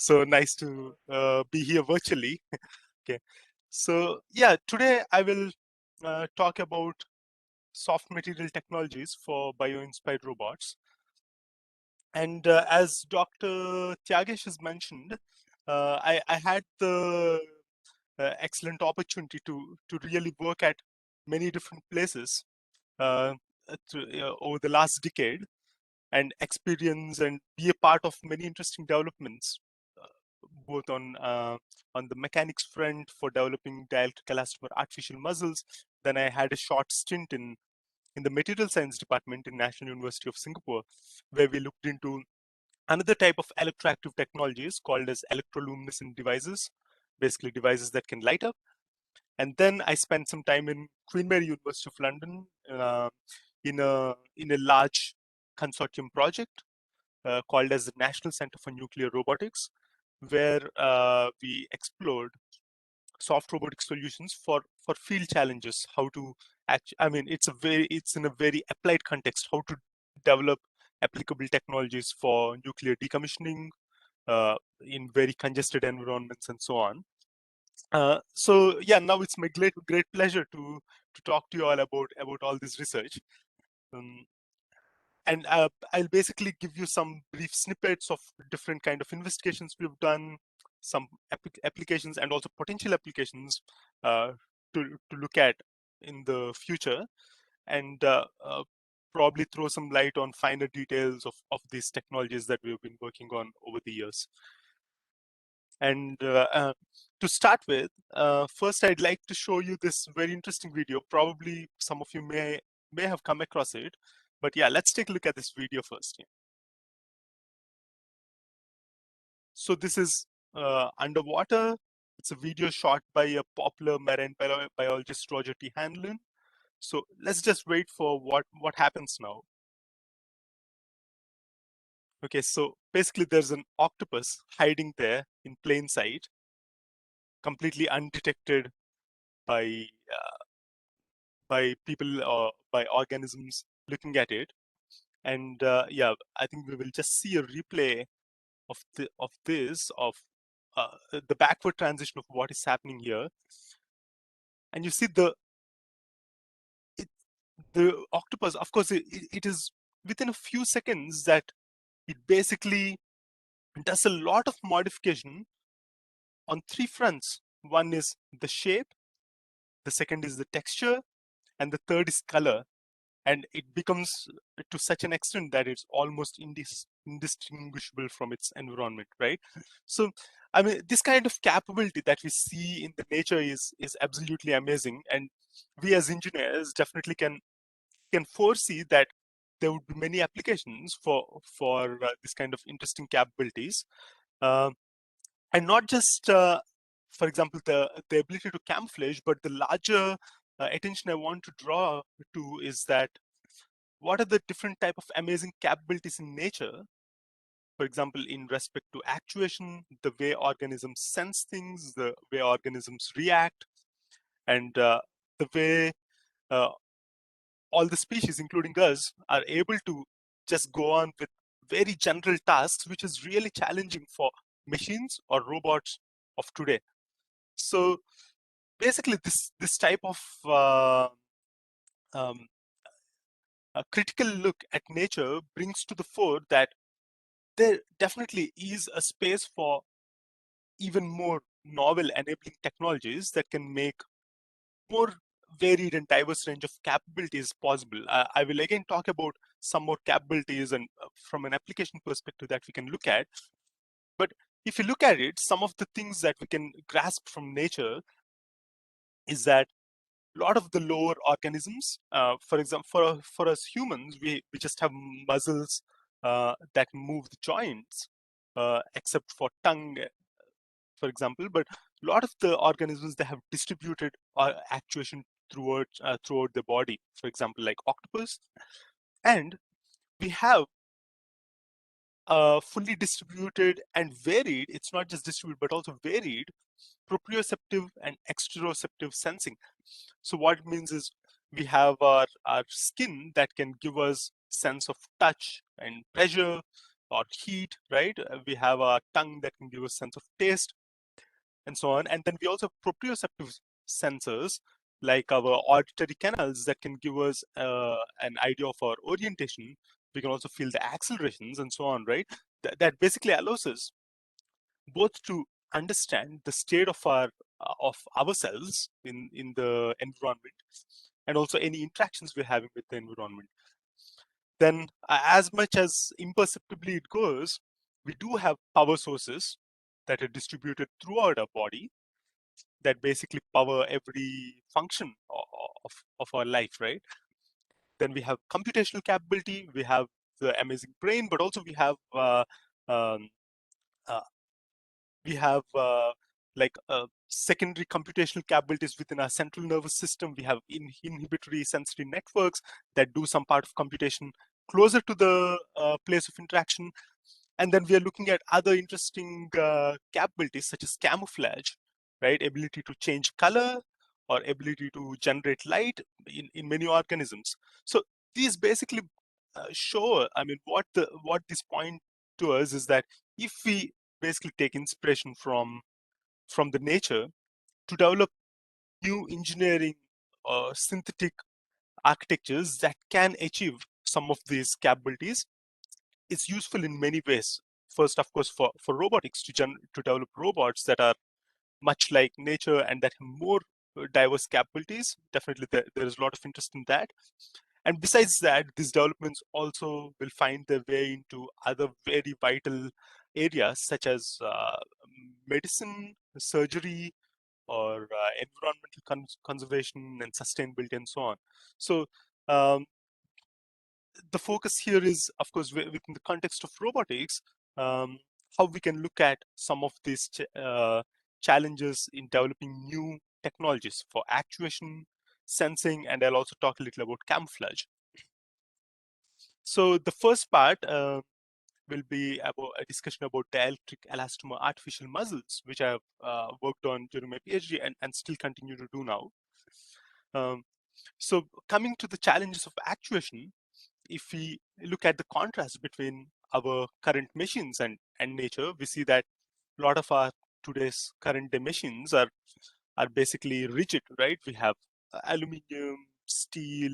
So nice to be here virtually. Okay. So yeah, today I will talk about soft material technologies for bioinspired robots. And as Dr. Tyagesh has mentioned, I had the excellent opportunity to really work at many different places uh, over the last decade and experience and be a part of many interesting developments, uh, both on the mechanics front for developing dielectric elastomer artificial muscles. Then I had a short stint in the material science department in National University of Singapore, where we looked into another type of electroactive technologies called as electroluminescent devices, basically devices that can light up. And then I spent some time in Queen Mary University of London in a large consortium project called as the National Center for Nuclear Robotics, where we explored soft robotic solutions for field challenges. How to I mean, it's in a very applied context. How to develop applicable technologies for nuclear decommissioning in very congested environments and so on. So yeah, now it's my great pleasure to talk to you all about all this research. Um, and I'll basically give you some brief snippets of different kind of investigations we've done, some applications and also potential applications uh, to look at in the future, and probably throw some light on finer details of these technologies that we've been working on over the years. And to start with, first I'd like to show you this very interesting video. Probably some of you may have come across it, but yeah, let's take a look at this video first. Yeah. So this is underwater. It's a video shot by a popular marine biologist, Roger T. Hanlon. So let's just wait for what happens now. Okay, so basically there's an octopus hiding there in plain sight, completely undetected by people or by organisms looking at it. And yeah, I think we will just see a replay of the backward transition of what is happening here. And you see the octopus, of course, it is within a few seconds that it basically does a lot of modification on three fronts. One is the shape, the second is the texture, and the third is color. And it becomes to such an extent that it's almost indistinguishable from its environment, right? So I mean, this kind of capability that we see in the nature is absolutely amazing, and we as engineers definitely can foresee that there would be many applications for this kind of interesting capabilities, uh, and not just for example the ability to camouflage, but the larger attention I want to draw to is that what are the different type of amazing capabilities in nature, for example in respect to actuation, the way organisms sense things, the way organisms react, and the way uh, all the species including us are able to just go on with very general tasks, which is really challenging for machines or robots of today. So basically this type of um, a critical look at nature brings to the fore that there definitely is a space for even more novel enabling technologies that can make more varied and diverse range of capabilities possible. I will again talk about some more capabilities and from an application perspective that we can look at. But if you look at it, some of the things that we can grasp from nature is that a lot of the lower organisms, for example, for us humans, we just have muscles that move the joints, except for tongue, for example. But a lot of the organisms, they have distributed actuation throughout the body, for example, like octopus. And we have fully distributed and varied, it's not just distributed, but also varied proprioceptive and exteroceptive sensing. So what it means is we have our skin that can give us sense of touch and pressure. or heat, right? We have a tongue that can give us sense of taste and so on. And then we also have proprioceptive sensors like our auditory canals that can give us an idea of our orientation. We can also feel the accelerations and so on, right? That basically allows us both to understand the state of ourselves in the environment and also any interactions we're having with the environment. Then as much as imperceptibly it goes, we do have power sources that are distributed throughout our body that basically power every function of our life, right? Then we have computational capability, we have the amazing brain, but also um, uh, we have like secondary computational capabilities within our central nervous system. We have inhibitory sensory networks that do some part of computation closer to the place of interaction. And then we are looking at other interesting capabilities such as camouflage, right? Ability to change color or ability to generate light in many organisms. So these basically show, I mean, what this point to us is that if we basically take inspiration from the nature to develop new engineering or synthetic architectures that can achieve some of these capabilities, it's useful in many ways. First, of course, for robotics to develop robots that are much like nature and that have more diverse capabilities. Definitely, there is a lot of interest in that. And besides that, these developments also will find their way into other very vital areas such as medicine, surgery, or environmental conservation and sustainability and so on. So um, the focus here is, of course, within the context of robotics, how we can look at some of these challenges in developing new technologies for actuation, sensing, and I'll also talk a little about camouflage. So the first part will be about a discussion about dielectric elastomer artificial muscles, which I've worked on during my PhD and still continue to do now. So coming to the challenges of actuation, if we look at the contrast between our current machines and nature, we see that a lot of our today's current day machines are basically rigid, right? We have aluminum, steel,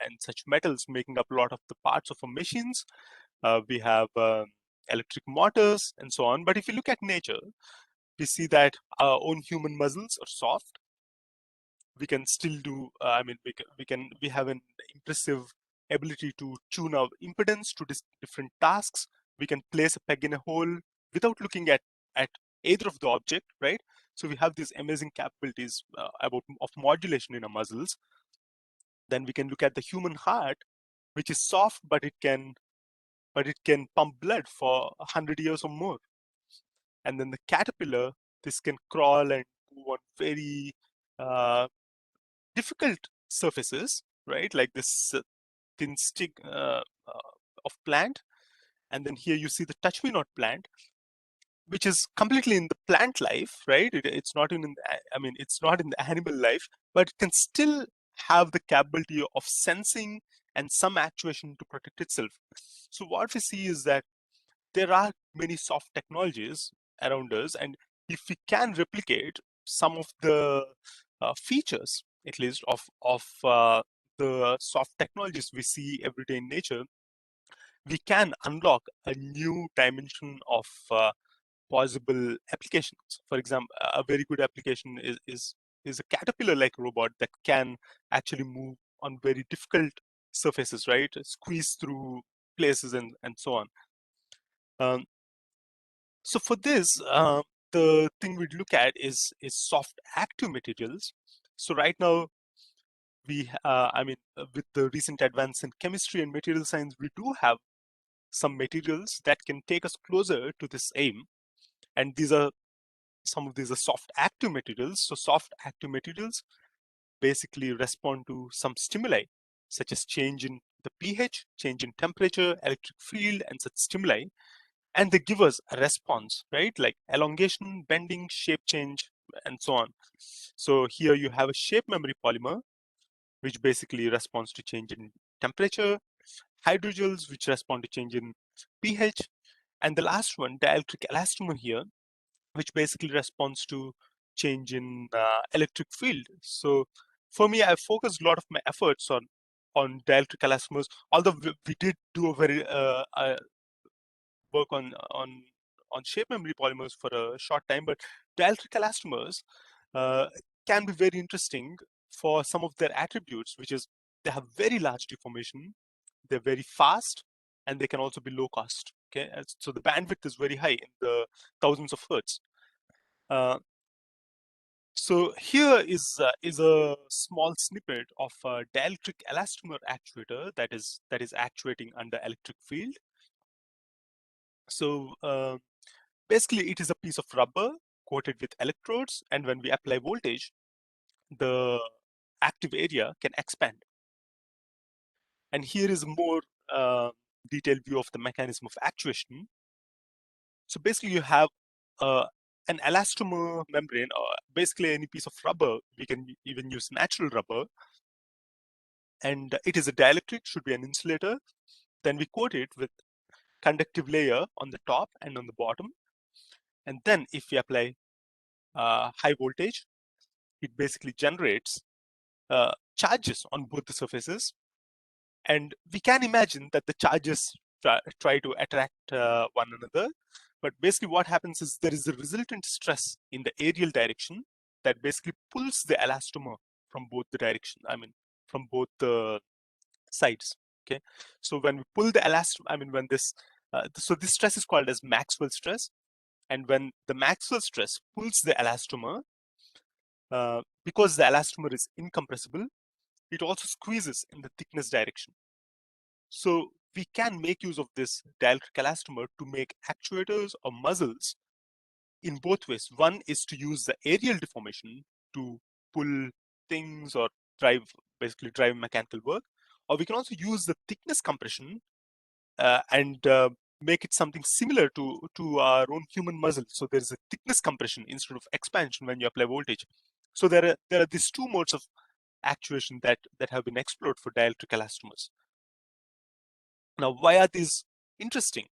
and such metals making up a lot of the parts of our machines. We have electric motors and so on. But if you look at nature, we see that our own human muscles are soft. We can still do, I mean, we have an impressive ability to tune our impedance to different tasks. We can place a peg in a hole without looking at either of the object, right? So we have these amazing capabilities of modulation in our muscles. Then we can look at the human heart, which is soft, but it can pump blood for 100 years or more. And then the caterpillar, this can crawl and move on very difficult surfaces, right? Like this thin stick of plant. And then here you see the touch me not plant, which is completely in the plant life, right? It's not I mean, it's not in the animal life, but it can still have the capability of sensing and some actuation to protect itself. So what we see is that there are many soft technologies around us, and if we can replicate some of the features, at least of the soft technologies we see every day in nature, we can unlock a new dimension of possible applications. For example, a very good application is a caterpillar-like robot that can actually move on very difficult surfaces, right? Squeeze through places and so on. Um, so for this, the thing we'd look at is soft active materials. So right now, I mean, with the recent advance in chemistry and material science, we do have some materials that can take us closer to this aim. And some of these are soft active materials. So soft active materials basically respond to some stimuli, such as change in the pH, change in temperature, electric field, and such stimuli. And they give us a response, right? Like elongation, bending, shape change, and so on. So here you have a shape memory polymer, which basically responds to change in temperature, hydrogels, which respond to change in pH, And the last one, dielectric elastomer here, which basically responds to change in electric field. So for me, I focused a lot of my efforts on dielectric elastomers, although we did do a very work on shape memory polymers for a short time, but dielectric elastomers uh, can be very interesting for some of their attributes, which is they have very large deformation, they're very fast, and they can also be low cost. Okay, so the bandwidth is very high in the thousands of hertz. So here is a small snippet of a dielectric elastomer actuator that is actuating under electric field. So basically, it is a piece of rubber coated with electrodes, and when we apply voltage, the active area can expand. And here is a more detailed view of the mechanism of actuation. So basically, you have uh, an elastomer membrane, or basically any piece of rubber. We can even use natural rubber, and it is a dielectric, should be an insulator. Then we coat it with conductive layer on the top and on the bottom. And then if we apply high voltage, it basically generates charges on both the surfaces. And we can imagine that the charges try to attract one another. But basically what happens is there is a resultant stress in the aerial direction that basically pulls the elastomer from both the direction, from both the sides. Okay, so when we pull the elastomer, when this, so this stress is called as Maxwell stress. And when the Maxwell stress pulls the elastomer, because the elastomer is incompressible, it also squeezes in the thickness direction. So we can make use of this dielectric elastomer to make actuators or muzzles in both ways. One is to use the aerial deformation to pull things or basically drive mechanical work, or we can also use the thickness compression and make it something similar to our own human muscle. So there's a thickness compression instead of expansion when you apply voltage. So there are these two modes of actuation that have been explored for dielectric elastomers. Now, why are these interesting?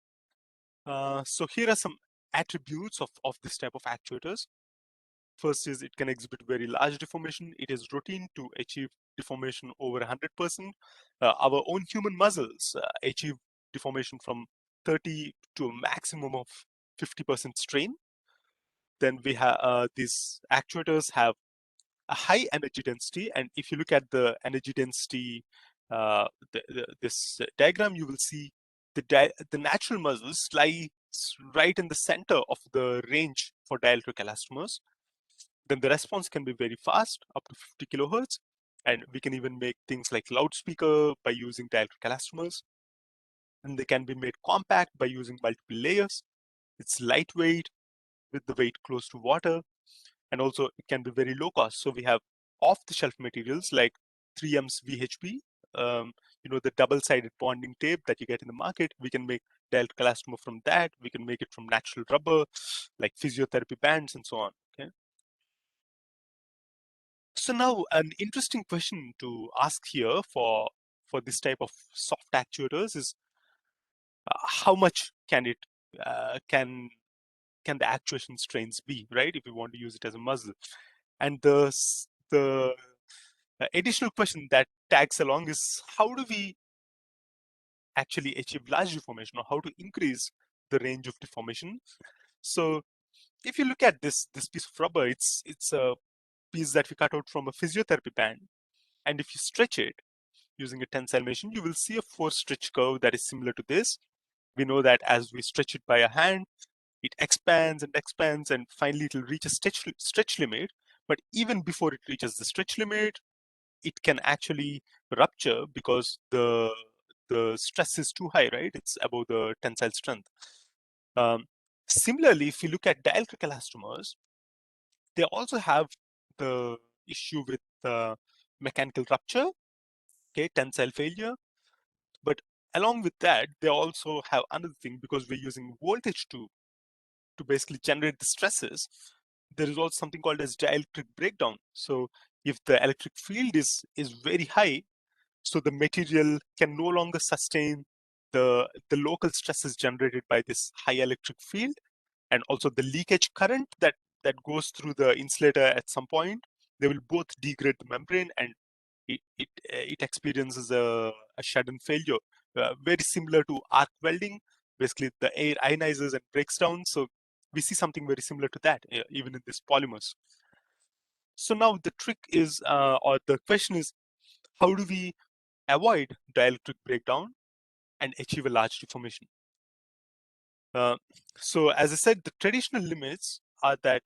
So here are some attributes of this type of actuators. First is it can exhibit very large deformation. It is routine to achieve deformation over 100%. Our own human muscles achieve deformation from 30 to a maximum of 50% strain. Then we have these actuators have a high energy density, and if you look at the energy density, this diagram, you will see the natural muscles lie right in the center of the range for dielectric elastomers. Then the response can be very fast, up to 50 kilohertz, and we can even make things like loudspeaker by using dielectric elastomers. And they can be made compact by using multiple layers. It's lightweight with the weight close to water, and also it can be very low cost. So we have off-the-shelf materials like 3M's VHP, the double-sided bonding tape that you get in the market. We can make dielectric elastomer from that. We can make it from natural rubber, like physiotherapy bands and so on. Okay. So now an interesting question to ask here for this type of soft actuators is how much can it can the actuation strains be, right? If we want to use it as a muzzle, and the additional question that tags along is how do we actually achieve large deformation, or how to increase the range of deformation? So if you look at this piece of rubber, it's a piece that we cut out from a physiotherapy band, and if you stretch it using a tensile machine, you will see a force stretch curve that is similar to this. We know that as we stretch it by a hand, it expands and expands, and finally it will reach a stretch limit. But even before it reaches the stretch limit, it can actually rupture because the stress is too high, right? It's above the tensile strength. Similarly, if you look at dielectric elastomers, they also have the issue with mechanical rupture, okay, tensile failure. But along with that, they also have another thing, because we're using voltage to basically generate the stresses. There is also something called as dielectric breakdown. So if the electric field is very high, so the material can no longer sustain the local stresses generated by this high electric field, and also the leakage current that goes through the insulator at some point, they will both degrade the membrane, and it experiences a sudden failure, very similar to arc welding. Basically, the air ionizes and breaks down. So we see something very similar to that, even in these polymers. So now the trick is, or the question is, how do we avoid dielectric breakdown and achieve a large deformation? So as I said, the traditional limits are that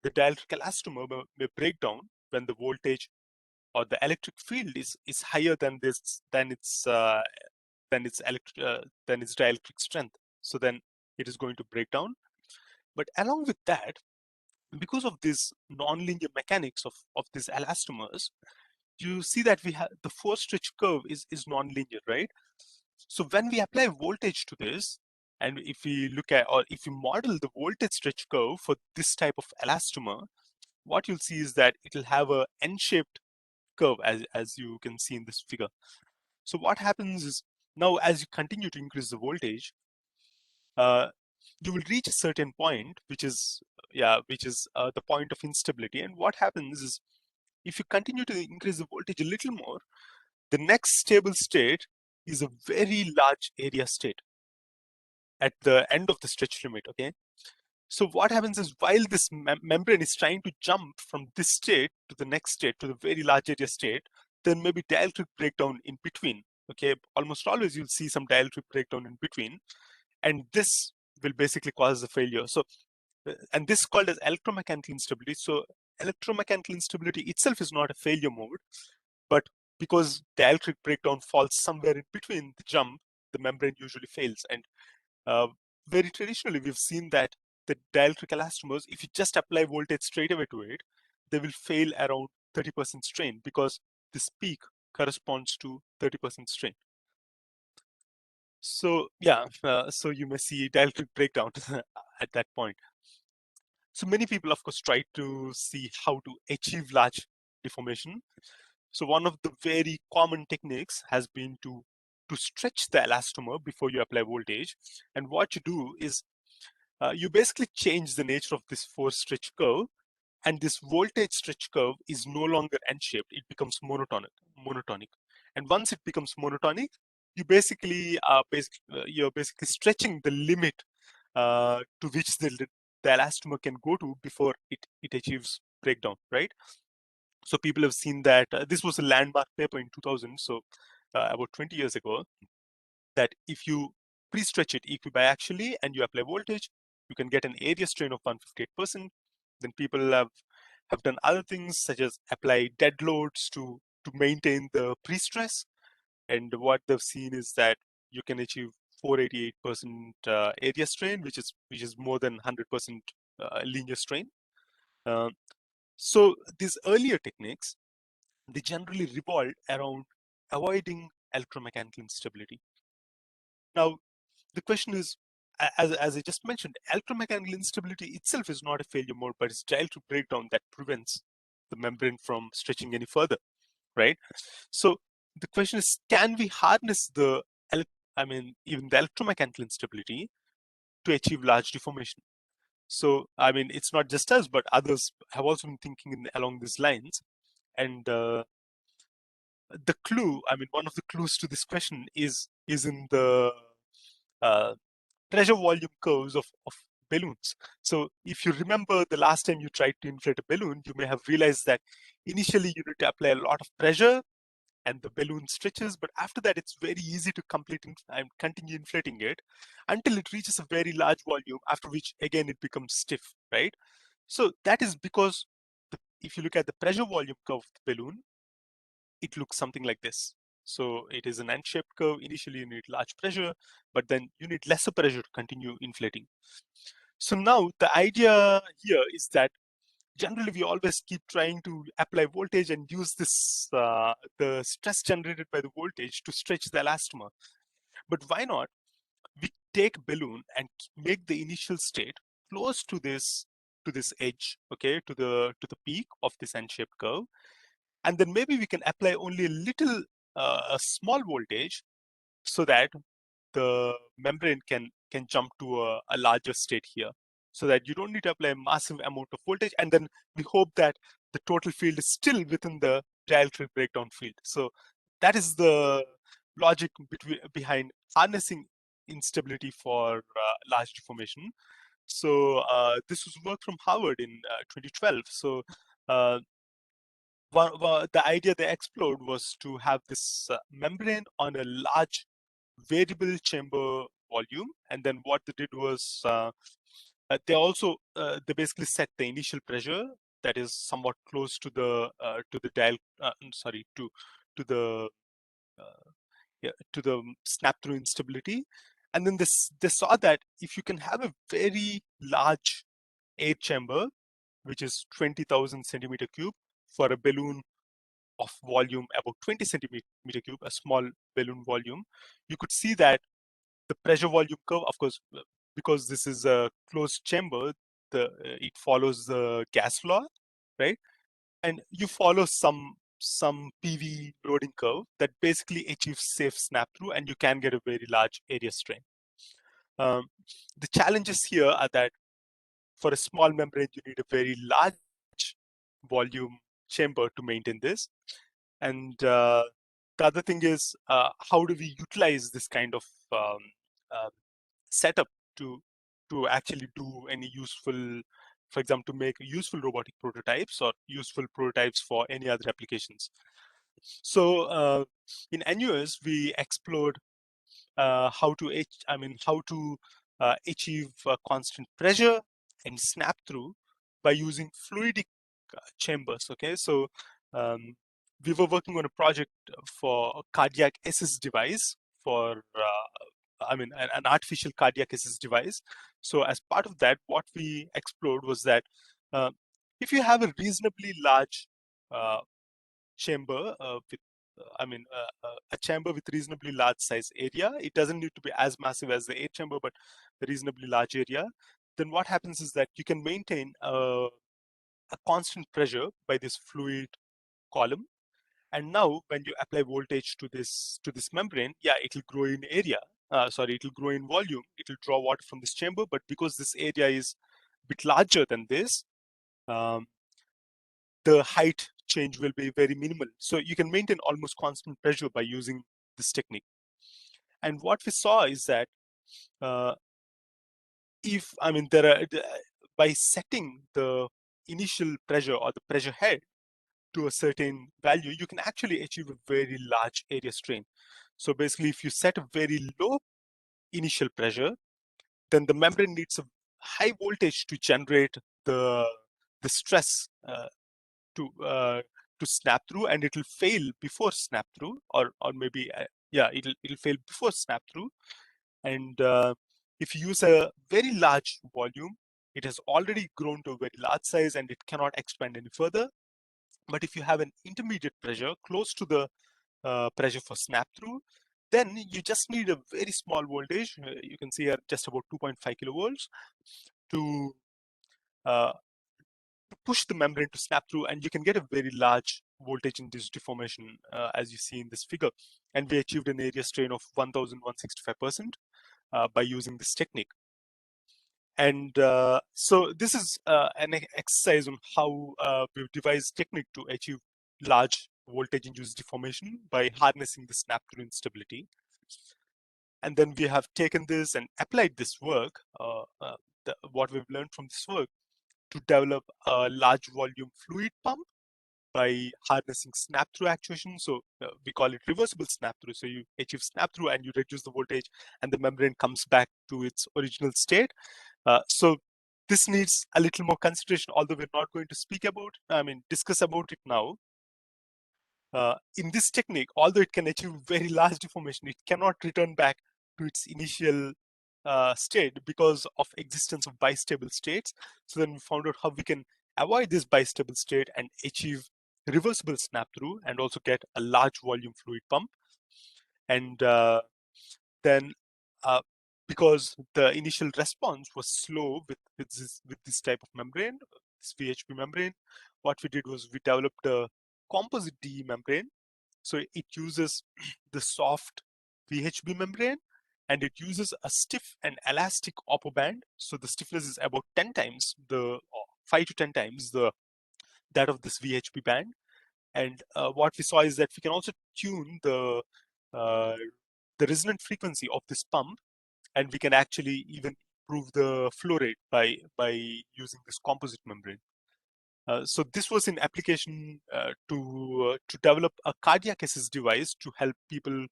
the dielectric elastomer may break down when the voltage or the electric field is higher than its dielectric strength. So then it is going to break down. But along with that, because of this nonlinear mechanics of these elastomers, you see that we have the force stretch curve is nonlinear, right? So when we apply voltage to this, and if we look at, or if we model the voltage stretch curve for this type of elastomer, what you'll see is that it'll have a N-shaped curve, as you can see in this figure. So what happens is, now as you continue to increase the voltage, you will reach a certain point, which is the point of instability. And what happens is, if you continue to increase the voltage a little more, the next stable state is a very large area state at the end of the stretch limit, okay? So what happens is, while this membrane is trying to jump from this state to the next state, to the very large area state, there may be dielectric breakdown in between, okay? Almost always you'll see some dielectric breakdown in between, and this will basically cause the failure. So, and this is called as electromechanical instability. So electromechanical instability itself is not a failure mode, but because dielectric breakdown falls somewhere in between the jump, the membrane usually fails. And very traditionally, we've seen that the dielectric elastomers, if you just apply voltage straight away to it, they will fail around 30% strain, because this peak corresponds to 30% strain. So yeah, so you may see dielectric breakdown at that point. So many people, of course, try to see how to achieve large deformation. So one of the very common techniques has been to stretch the elastomer before you apply voltage. And what you do is, you basically change the nature of this force stretch curve, and this voltage stretch curve is no longer N-shaped, it becomes monotonic. And once it becomes monotonic, you're basically stretching the limit to which the elastomer can go to before it achieves breakdown, right? So people have seen that this was a landmark paper in 2000, so about 20 years ago, that if you pre-stretch it equibiaxially and you apply voltage, you can get an area strain of 158%. Then people have done other things, such as apply dead loads to maintain the pre-stress. And what they've seen is that you can achieve 488% area strain, which is more than 100% linear strain. So these earlier techniques, they generally revolved around avoiding electromechanical instability. Now, the question is, as I just mentioned, electromechanical instability itself is not a failure mode, but it's dielectric breakdown that prevents the membrane from stretching any further, right? So the question is, can we harness even the electromechanical instability to achieve large deformation? So, I mean, it's not just us, but others have also been thinking along these lines. And the clue, I mean, one of the clues to this question is in the pressure volume curves of balloons. So if you remember the last time you tried to inflate a balloon, you may have realized that initially you need to apply a lot of pressure and the balloon stretches, but after that it's very easy to continue inflating it until it reaches a very large volume, after which again it becomes stiff, right? So that is because if you look at the pressure volume curve of the balloon, it looks something like this. So it is an N-shaped curve. Initially you need large pressure, but then you need lesser pressure to continue inflating. So now the idea here is that generally we always keep trying to apply voltage and use this the stress generated by the voltage to stretch the elastomer. But why not we take balloon and make the initial state close to this edge, okay, to the peak of this N-shaped curve, and then maybe we can apply only a little a small voltage, so that the membrane can jump to a larger state here, so that you don't need to apply a massive amount of voltage, and then we hope that the total field is still within the dielectric breakdown field. So that is the logic behind harnessing instability for large deformation. So this was work from Harvard in 2012. So uh, the idea they explored was to have this membrane on a large variable chamber volume, and then what they did was they basically set the initial pressure that is somewhat close to the dial sorry to the to the snap through instability. And then they saw that if you can have a very large air chamber, which is 20,000 centimeter cube, for a balloon of volume about 20 centimeter cube, a small balloon volume, you could see that the pressure volume curve, of course, because this is a closed chamber, it follows the gas law, right? And you follow some PV loading curve that basically achieves safe snap through, and you can get a very large area strain. The challenges here are that for a small membrane, you need a very large volume chamber to maintain this. And the other thing is, how do we utilize this kind of uh, setup to actually do any useful, for example, to make useful robotic prototypes or useful prototypes for any other applications. So in NUS, we explored how to achieve constant pressure and snap through by using fluidic chambers. Okay, so we were working on a project for a cardiac assist device for an artificial cardiac assist device. So as part of that, what we explored was that uh, if you have a reasonably large chamber with a chamber with reasonably large size area, it doesn't need to be as massive as the air chamber, but a reasonably large area, then what happens is that you can maintain a constant pressure by this fluid column. And now when you apply voltage to this membrane, yeah, it will grow in area, it will grow in volume, it will draw water from this chamber, but because this area is a bit larger than this, um, the height change will be very minimal. So you can maintain almost constant pressure by using this technique. And what we saw is that uh, if I mean there are by setting the initial pressure or the pressure head to a certain value, you can actually achieve a very large area strain. So basically, if you set a very low initial pressure, then the membrane needs a high voltage to generate the stress to uh, to snap through, and it will fail before snap through, or maybe yeah, it'll fail before snap through. And if you use a very large volume, it has already grown to a very large size and it cannot expand any further. But if you have an intermediate pressure close to the pressure for snap through, then you just need a very small voltage. You can see here just about 2.5 kilovolts to uh, push the membrane to snap through, and you can get a very large voltage induced deformation as you see in this figure. And we achieved an area strain of 1,165% by using this technique. And so this is an exercise on how we've devised technique to achieve large voltage induced deformation by harnessing the snap through instability. And then we have taken this and applied this work, what we've learned from this work, to develop a large volume fluid pump by harnessing snap through actuation. So we call it reversible snap through. So you achieve snap through and you reduce the voltage and the membrane comes back to its original state. So this needs a little more consideration, although we're not going to discuss about it now. In this technique, although it can achieve very large deformation, it cannot return back to its initial state because of existence of bistable states. So then we found out how we can avoid this bistable state and achieve reversible snap through and also get a large volume fluid pump. And then because the initial response was slow with this type of membrane, this VHB membrane, what we did was we developed a composite DE membrane. So it uses the soft VHB membrane and it uses a stiff and elastic upper band. So the stiffness is about 10 times, 5 to 10 times that of this VHP band. And what we saw is that we can also tune uh, the resonant frequency of this pump, and we can actually even improve the flow rate by using this composite membrane. So this was in application to develop a cardiac assist device to help people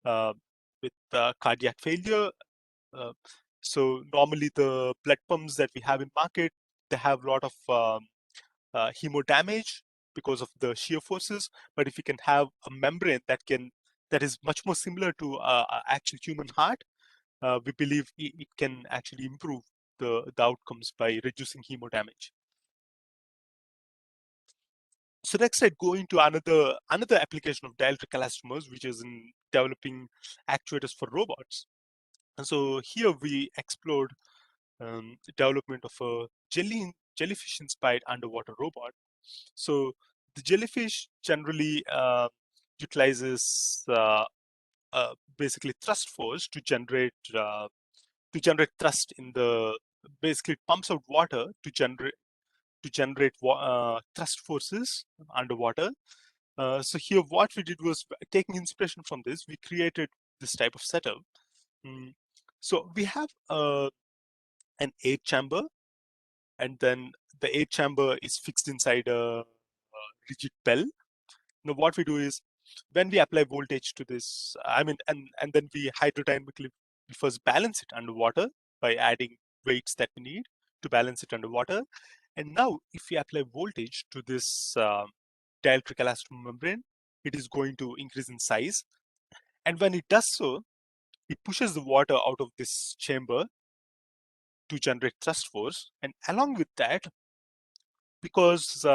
uh, with cardiac failure. Uh, so normally the blood pumps that we have in market, they have a lot of hemodamage because of the shear forces. But if you can have a membrane that is much more similar to actual human heart, we believe it can actually improve the outcomes by reducing hemodamage. So next I'd go into another application of dielectric elastomers, which is in developing actuators for robots. And so here we explored the development of a jellyfish inspired underwater robot. So the jellyfish generally utilizes basically thrust force to generate thrust in the, basically it pumps out water to generate thrust forces underwater. So here what we did was, taking inspiration from this, we created this type of setup. So we have an air chamber, and then the air chamber is fixed inside a rigid bell. Now what we do is, when we apply voltage to this, and then we hydrodynamically, we first balance it underwater by adding weights that we need to balance it underwater. And now if we apply voltage to this dielectric elastomer membrane, it is going to increase in size. And when it does so, it pushes the water out of this chamber to generate thrust force. And along with that, because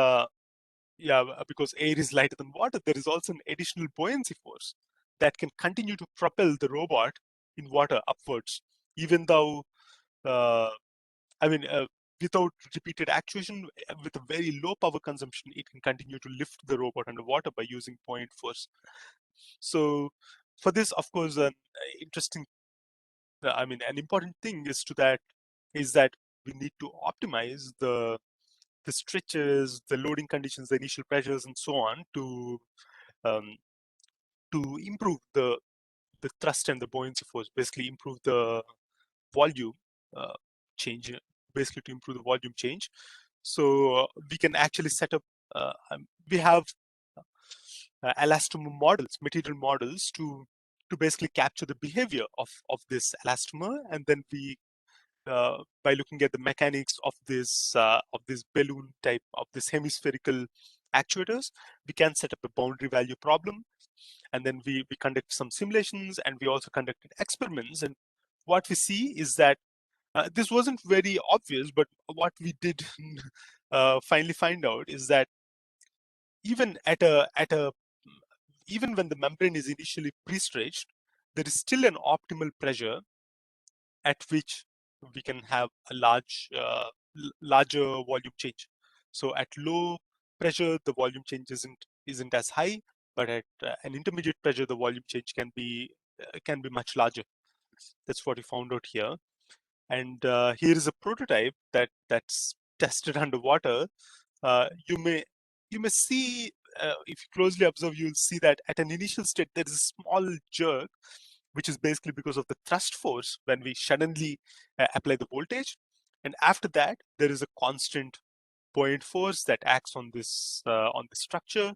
because air is lighter than water, there is also an additional buoyancy force that can continue to propel the robot in water upwards, even though, uh, I mean, without repeated actuation, with a very low power consumption, it can continue to lift the robot underwater by using buoyant force. So for this, of course, an interesting, an important thing is that we need to optimize the stretches, the loading conditions, the initial pressures, and so on um, to improve the thrust and the buoyancy force. Basically, improve the volume uh, change. Basically, to improve the volume change. So we can actually set up. We have elastomer models, material models to basically capture the behavior of this elastomer, and then we by looking at the mechanics of this balloon type of this hemispherical actuators, we can set up a boundary value problem, and then we conduct some simulations, and we also conducted experiments. And what we see is that this wasn't very obvious, but what we did finally find out is that even even when the membrane is initially pre-stretched, there is still an optimal pressure at which we can have a larger volume change. So at low pressure, the volume change isn't as high, but at an intermediate pressure, the volume change can be much larger. That's what we found out here. And here is a prototype that's tested underwater. You may see, if you closely observe, you'll see that at an initial state there is a small jerk, which is basically because of the thrust force when we suddenly apply the voltage. And after that, there is a constant buoyant force that acts on the structure.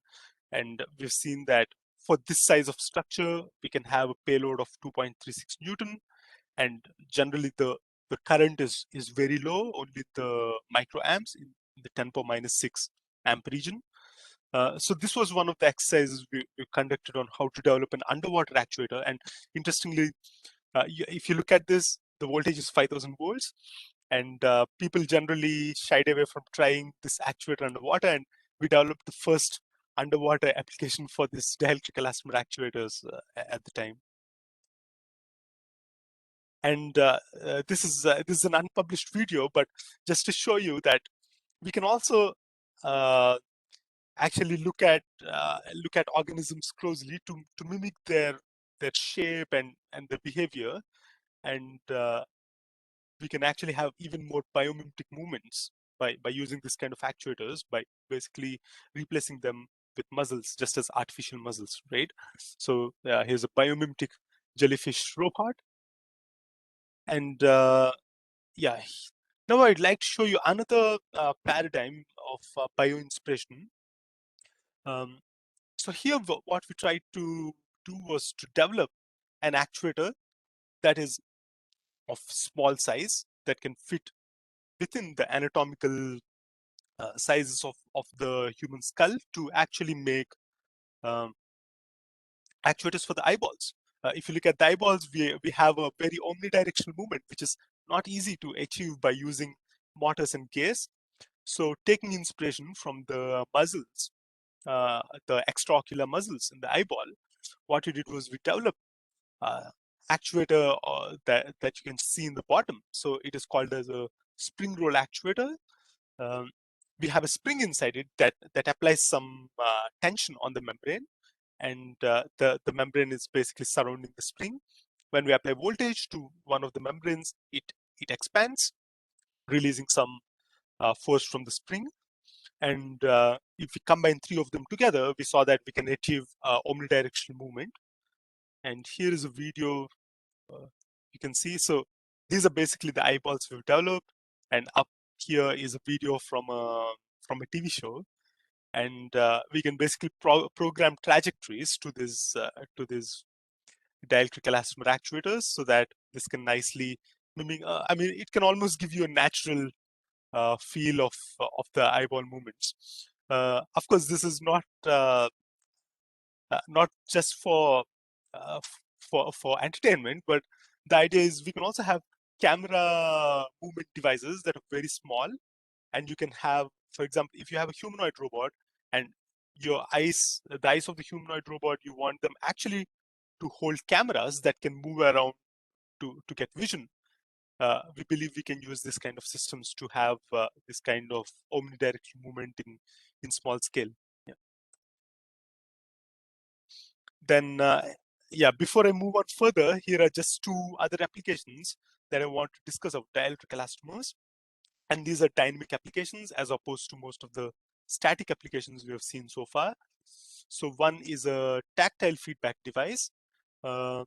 And we've seen that for this size of structure, we can have a payload of 2.36 Newton, and generally the current is very low, only the microamps in the 10 power minus 6 amp region. So this was one of the exercises we conducted on how to develop an underwater actuator. And interestingly, if you look at this, the voltage is 5,000 volts, and people generally shied away from trying this actuator underwater, and we developed the first underwater application for this dielectric elastomer actuators at the time. And this is an unpublished video, but just to show you that we can also uh, actually look at organisms closely to mimic their shape and their behavior. and we can actually have even more biomimetic movements by using this kind of actuators, by basically replacing them with muscles, just as artificial muscles, right? So here's a biomimetic jellyfish robot. And yeah, now I'd like to show you another paradigm of bioinspiration. So here, what we tried to do was to develop an actuator that is of small size, that can fit within the anatomical sizes of the human skull, to actually make um, actuators for the eyeballs. If you look at the eyeballs, we have a very omnidirectional movement, which is not easy to achieve by using motors and gears. So taking inspiration from the muscles, the extraocular muscles in the eyeball, what we did was we developed actuator that you can see in the bottom. So it is called as a spring roll actuator. Um, we have a spring inside it that applies some tension on the membrane, and the membrane is basically surrounding the spring. When we apply voltage to one of the membranes, it expands, releasing some force from the spring. And if we combine three of them together, we saw that we can achieve omnidirectional movement. And here is a video you can see. So these are basically the eyeballs we've developed, and up here is a video from a TV show, and we can basically program trajectories to this dielectric elastomer actuators, so that this can nicely mimic. I mean, it can almost give you a natural feel of the eyeball movements. Of course, this is not just for entertainment, but the idea is we can also have camera movement devices that are very small, and you can have, for example, if you have a humanoid robot and the eyes of the humanoid robot, you want them actually to hold cameras that can move around to get vision. We believe we can use this kind of systems to have this kind of omnidirectional movement in small scale. Yeah. Then, yeah, before I move on further, here are just two other applications that I want to discuss of dielectric elastomers. And these are dynamic applications as opposed to most of the static applications we have seen so far. So one is a tactile feedback device. Uh,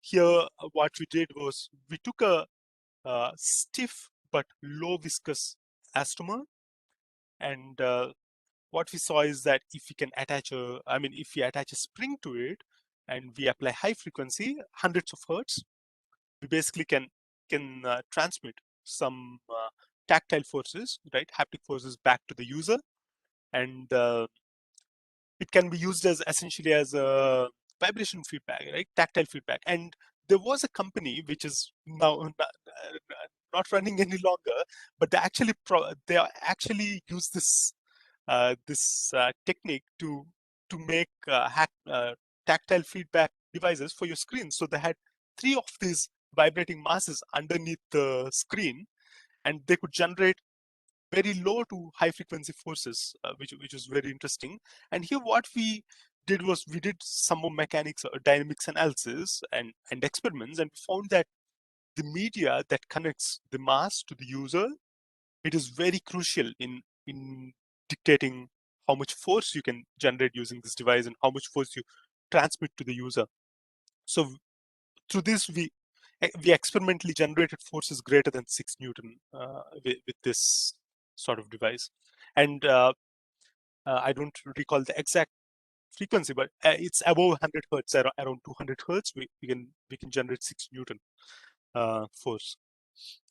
Here, what we did was we took a stiff but low viscous elastomer, and what we saw is that if we can attach if we attach a spring to it and we apply high frequency, hundreds of hertz, we basically can transmit some tactile forces, right, haptic forces back to the user, and it can be used as essentially as a vibration feedback, right, tactile feedback. And there was a company which is now not running any longer, but they actually use this technique to make tactile feedback devices for your screen. So they had three of these vibrating masses underneath the screen, and they could generate very low to high frequency forces, which was very interesting. And here what we did was we did some more mechanics or dynamics analysis and experiments, and found that the media that connects the mass to the user, it is very crucial in dictating how much force you can generate using this device and how much force you transmit to the user. So through this, we experimentally generated forces greater than 6 Newton with this sort of device. And I don't recall the exact frequency, but it's above 100 hertz, around 200 hertz. We can generate 6 Newton force.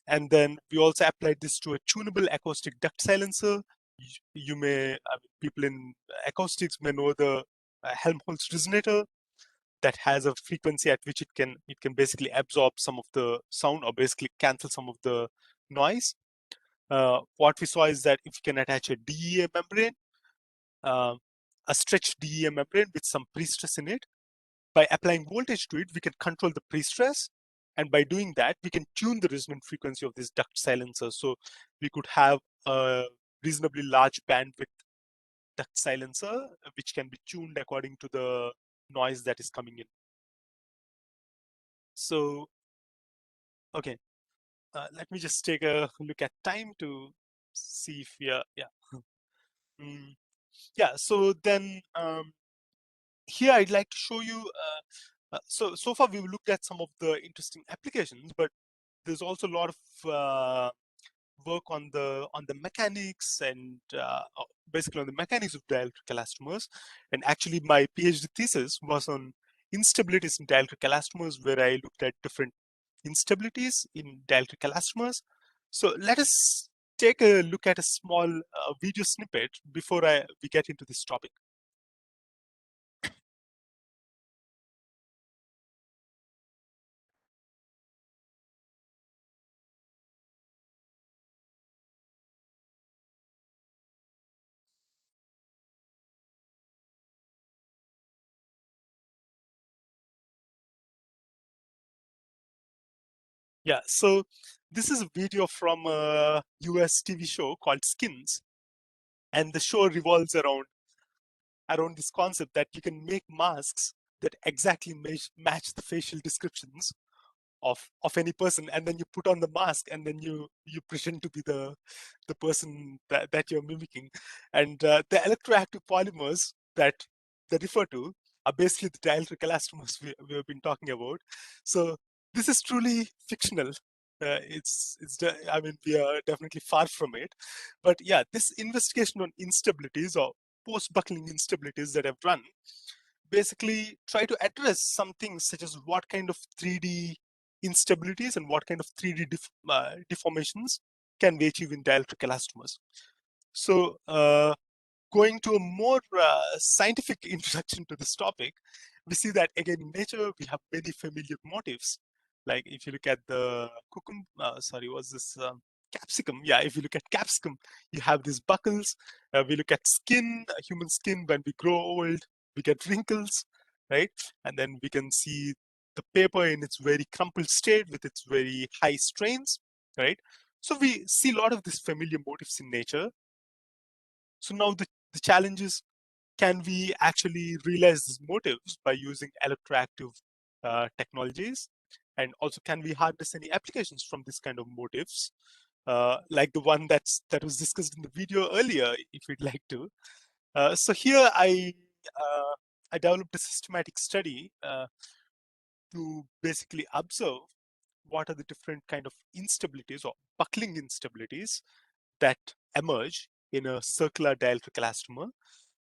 And then we also applied this to a tunable acoustic duct silencer. You may, people in acoustics may know the Helmholtz resonator that has a frequency at which it can basically absorb some of the sound, or basically cancel some of the noise. What we saw is that if you can attach a DEA membrane, uh, a stretched DEA membrane with some pre-stress in it, by applying voltage to it, we can control the pre-stress. And by doing that, we can tune the resonant frequency of this duct silencer. So we could have a reasonably large bandwidth duct silencer, which can be tuned according to the noise that is coming in. So Okay, let me just take a look at time to see if we are, yeah. Mm, yeah, so then here I'd like to show you, so far we've looked at some of the interesting applications, but there's also a lot of work on the mechanics and basically on the mechanics of dielectric elastomers. And actually my PhD thesis was on instabilities in dielectric elastomers, where I looked at different instabilities in dielectric elastomers. So let us take a look at a small video snippet before we get into this topic. Yeah, so this is a video from a US TV show called Skins, and the show revolves around this concept that you can make masks that exactly match the facial descriptions of any person, and then you put on the mask, and then you pretend to be the person that you're mimicking. And the electroactive polymers that refer to are basically the dielectric elastomers we have been talking about. So this is truly fictional. I mean, we are definitely far from it, but yeah, this investigation on instabilities or post-buckling instabilities that I've run basically try to address some things such as what kind of 3D instabilities and what kind of 3D deformations can we achieve in dielectric elastomers. So going to a more scientific introduction to this topic, we see that again in nature we have many familiar motifs. Like if you look at the what's this? Capsicum. Yeah, if you look at capsicum, you have these buckles. We look at skin, human skin. When we grow old, we get wrinkles, right? And then we can see the paper in its very crumpled state with its very high strains, right? So we see a lot of these familiar motifs in nature. So now the challenge is, can we actually realize these motives by using electroactive technologies? And also, can we harness any applications from this kind of motives, like the one that was discussed in the video earlier, if you'd like to. So here I developed a systematic study to basically observe what are the different kind of instabilities or buckling instabilities that emerge in a circular dielectric elastomer.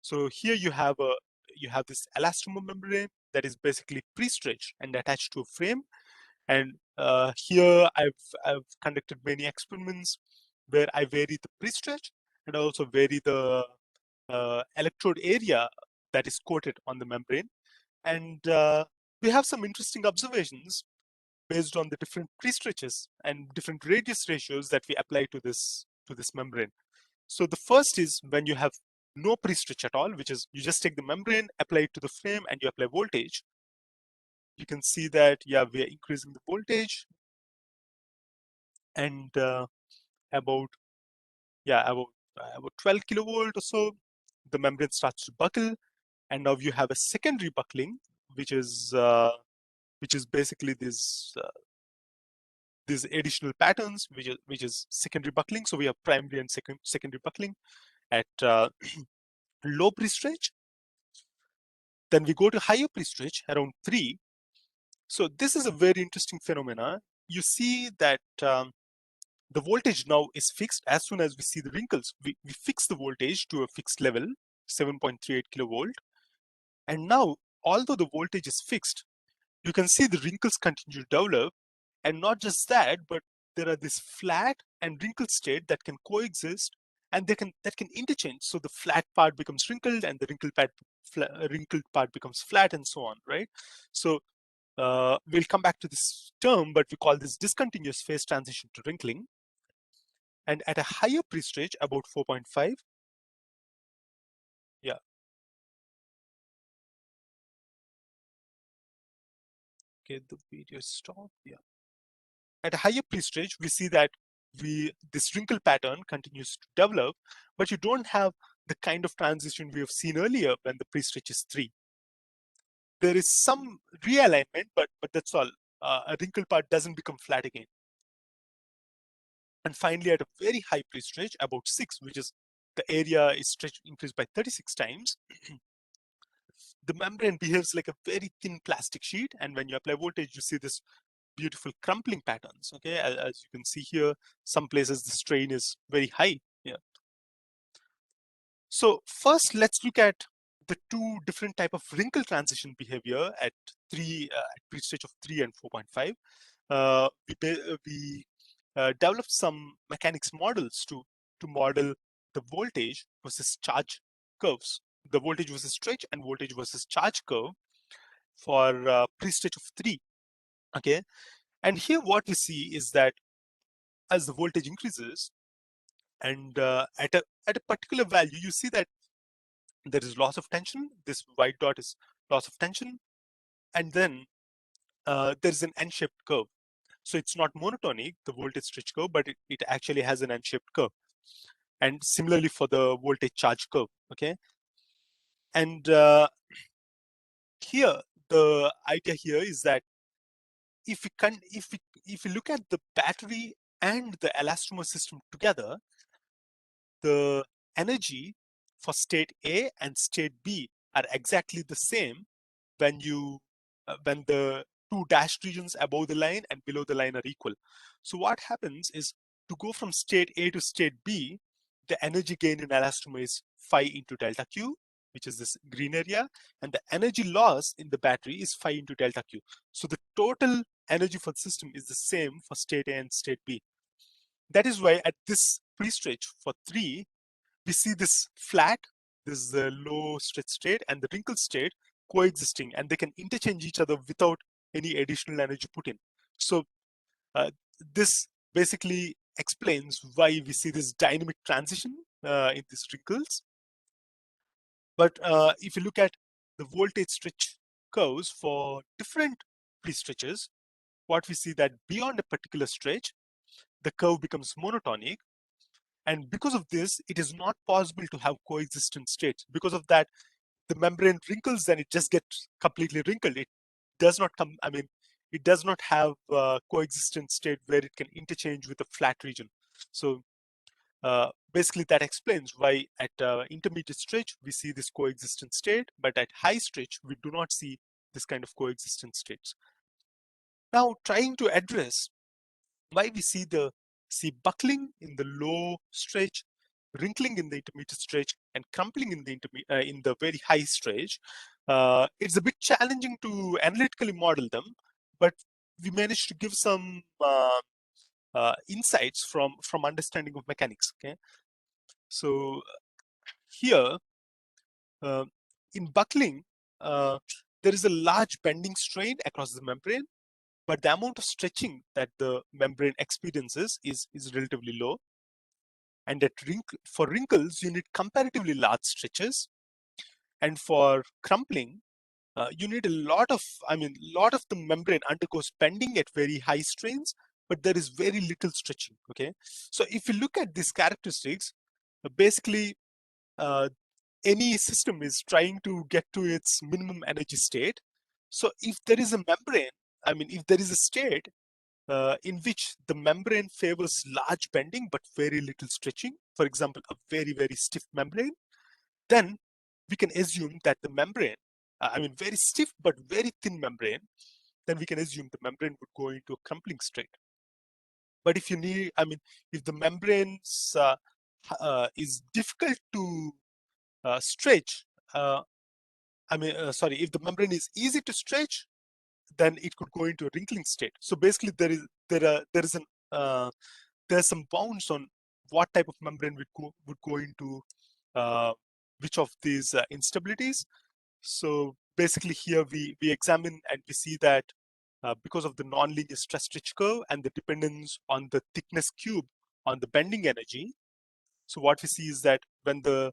So here you have this elastomer membrane that is basically pre-stretched and attached to a frame. And here I've conducted many experiments where I vary the pre-stretch and I also vary the electrode area that is coated on the membrane. And we have some interesting observations based on the different pre-stretches and different radius ratios that we apply to this membrane. So the first is when you have no pre-stretch at all, which is you just take the membrane, apply it to the frame, and you apply voltage. You can see that, yeah, we are increasing the voltage, and about about 12 kilovolt or so, the membrane starts to buckle, and now you have a secondary buckling, which is basically these additional patterns, which is secondary buckling. So we have primary and secondary buckling at low pre-stretch. Then we go to higher pre-stretch around 3. So this is a very interesting phenomena. You see that the voltage now is fixed. As soon as we see the wrinkles, we fix the voltage to a fixed level, 7.38 kilovolt. And now, although the voltage is fixed, you can see the wrinkles continue to develop. And not just that, but there are this flat and wrinkled state that can coexist, and that can interchange. So the flat part becomes wrinkled and the wrinkled part becomes flat, and so on, right? So we'll come back to this term, but we call this discontinuous phase transition to wrinkling. And at a higher pre-stage, about 4.5, yeah. Okay, the video stopped. Yeah. At a higher pre-stage, we see that this wrinkle pattern continues to develop, but you don't have the kind of transition we have seen earlier when the pre-stage is 3. There is some realignment, but that's all. A wrinkle part doesn't become flat again. And finally, at a very high pre-stretch, about 6, which is the area is stretched increased by 36 times, the membrane behaves like a very thin plastic sheet. And when you apply voltage, you see this beautiful crumpling patterns. Okay, as you can see here, some places the strain is very high. Yeah. So first, let's look at the two different type of wrinkle transition behavior at at pre-stage of 3 and 4.5. We developed some mechanics models to model the voltage versus charge curves, the voltage versus stretch and voltage versus charge curve for pre-stage of 3. Okay, and here what we see is that as the voltage increases and at a particular value, you see that there is loss of tension. This white dot is loss of tension, and then there is an N-shaped curve. So it's not monotonic, the voltage stretch curve, but it actually has an N-shaped curve. And similarly for the voltage charge curve. Okay, and here the idea here is that if we look at the battery and the elastomer system together, the energy for state A and state B are exactly the same when you when the two dashed regions above the line and below the line are equal. So what happens is, to go from state A to state B, the energy gain in elastomer is phi into delta Q, which is this green area, and the energy loss in the battery is phi into delta Q. So the total energy for the system is the same for state A and state B. That is why at this pre-stretch for 3, we see this flat, this is the low stretch state, and the wrinkle state coexisting, and they can interchange each other without any additional energy put in. So this basically explains why we see this dynamic transition in these wrinkles. But if you look at the voltage stretch curves for different pre-stretches, what we see that beyond a particular stretch, the curve becomes monotonic. And because of this, it is not possible to have coexistent states. Because of that, the membrane wrinkles and it just gets completely wrinkled. It does not come, I mean, it does not have a coexistent state where it can interchange with a flat region. So basically that explains why at intermediate stretch, we see this coexistent state, but at high stretch, we do not see this kind of coexistent states. Now, trying to address why we see buckling in the low stretch, wrinkling in the intermediate stretch, and crumpling in the very high stretch. It's a bit challenging to analytically model them, but we managed to give some insights from understanding of mechanics. Okay, so here uh, in buckling, there is a large bending strain across the membrane, but the amount of stretching that the membrane experiences is relatively low. And for wrinkles, you need comparatively large stretches. And for crumpling, you need lot of the membrane undergoes bending at very high strains, but there is very little stretching. Okay, so if you look at these characteristics, basically any system is trying to get to its minimum energy state. So if there is a membrane, if there is a state in which the membrane favors large bending but very little stretching, for example, a very, very stiff membrane, then we can assume that the membrane, very stiff but very thin membrane, then we can assume the membrane would go into a crumpling state. But if you need, if the membranes is difficult to stretch, if the membrane is easy to stretch, then it could go into a wrinkling state. So basically, there's some bounds on what type of membrane would go into which of these instabilities. So basically, here we examine and we see that because of the nonlinear stress stretch curve and the dependence on the thickness cube on the bending energy. So what we see is that when for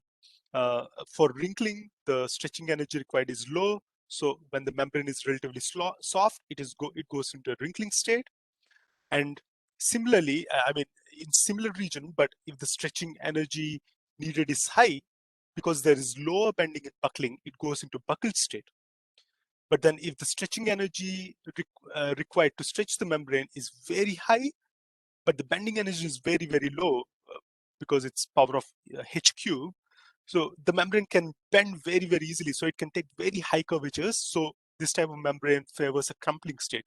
wrinkling, the stretching energy required is low. So when the membrane is relatively soft, it goes into a wrinkling state. And similarly, in similar region, but if the stretching energy needed is high, because there is lower bending and buckling, it goes into buckled state. But then if the stretching energy required to stretch the membrane is very high, but the bending energy is very, very low because it's power of h cube. So the membrane can bend very, very easily. So it can take very high curvatures. So this type of membrane favors a crumpling state.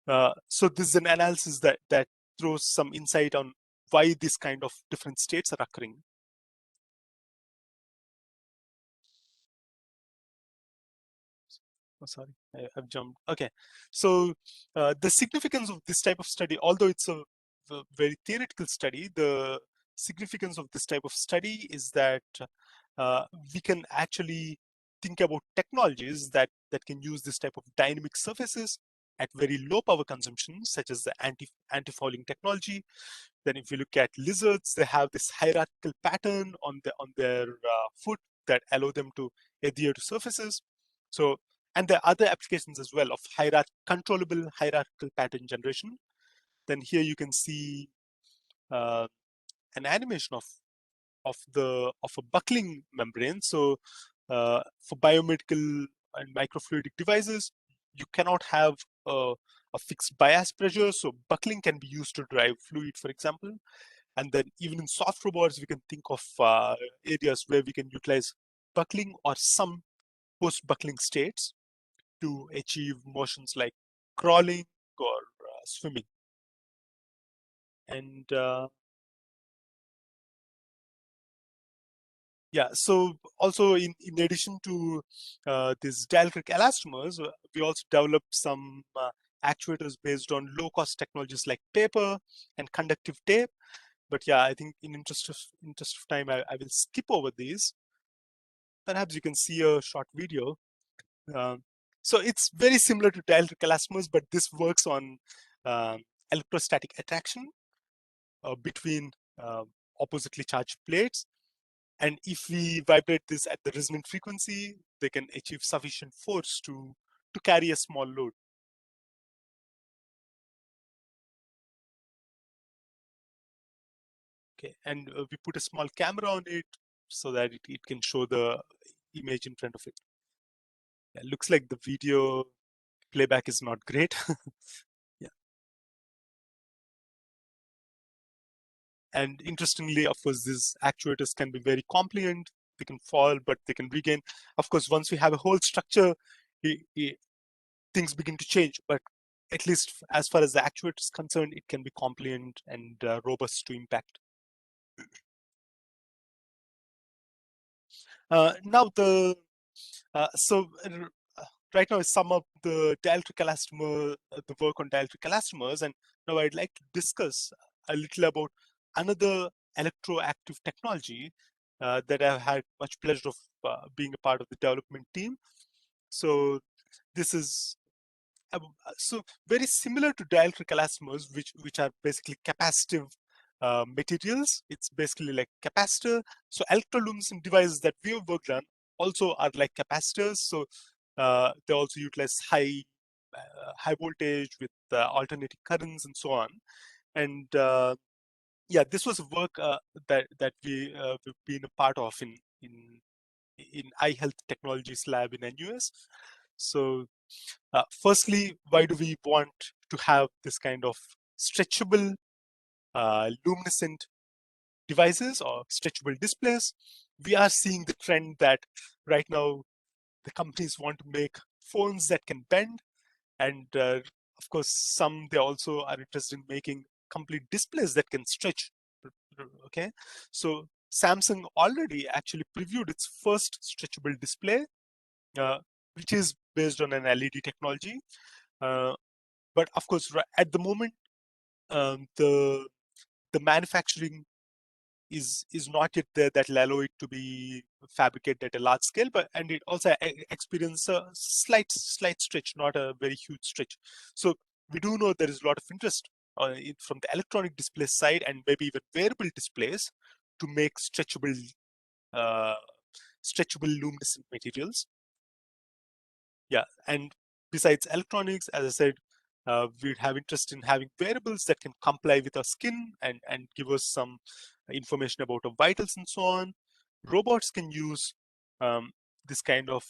So this is an analysis that throws some insight on why this kind of different states are occurring. Oh, sorry, I've jumped. Okay, so the significance of this type of study, although it's a very theoretical study, the significance of this type of study is that uh, we can actually think about technologies that can use this type of dynamic surfaces at very low power consumption, such as the anti-fouling technology. Then if you look at lizards, they have this hierarchical pattern on their foot that allow them to adhere to surfaces. So, and there are other applications as well of controllable hierarchical pattern generation. Then here you can see uh, an animation of a buckling membrane. So for biomedical and microfluidic devices, you cannot have a fixed bias pressure. So buckling can be used to drive fluid, for example. And then even in soft robots, we can think of areas where we can utilize buckling or some post-buckling states to achieve motions like crawling or swimming. And yeah, so also in addition to these dielectric elastomers, we also developed some actuators based on low-cost technologies like paper and conductive tape. But yeah, I think in interest of time, I will skip over these. Perhaps you can see a short video. Um, so it's very similar to dielectric elastomers, but this works on um, electrostatic attraction between oppositely charged plates. And if we vibrate this at the resonant frequency, they can achieve sufficient force to carry a small load. Okay, and we put a small camera on it so that it can show the image in front of it. Yeah, looks like the video playback is not great. Yeah. And interestingly, of course, these actuators can be very compliant. They can fall, but they can regain. Of course, once we have a whole structure, things begin to change. But at least as far as the actuator is concerned, it can be compliant and robust to impact. Now right now I sum up the dielectric elastomer, the work on dielectric elastomers, and now I'd like to discuss a little about another electroactive technology that I've had much pleasure of being a part of the development team. So this is so very similar to dielectric elastomers, which are basically capacitive materials. It's basically like capacitor. So electroluminescent devices that we have worked on also are like capacitors. So they also utilize high voltage with alternating currents and so on. And yeah, this was work that we've been a part of in eye health technologies lab in NUS. So firstly, why do we want to have this kind of stretchable luminescent devices or stretchable displays? We are seeing the trend that right now the companies want to make phones that can bend, and of course they also are interested in making complete displays that can stretch. Okay, so Samsung already actually previewed its first stretchable display, uh, which is based on an LED technology. Uh, but of course, at the moment, the manufacturing is not yet there that will allow it to be fabricated at a large scale, but and it also experience a slight stretch, not a very huge stretch. So we do know there is a lot of interest from the electronic display side and maybe even wearable displays to make uh, stretchable luminescent materials. Yeah, and besides electronics, as I said, we'd have interest in having wearables that can comply with our skin and give us some information about our vitals and so on. Robots can use this kind of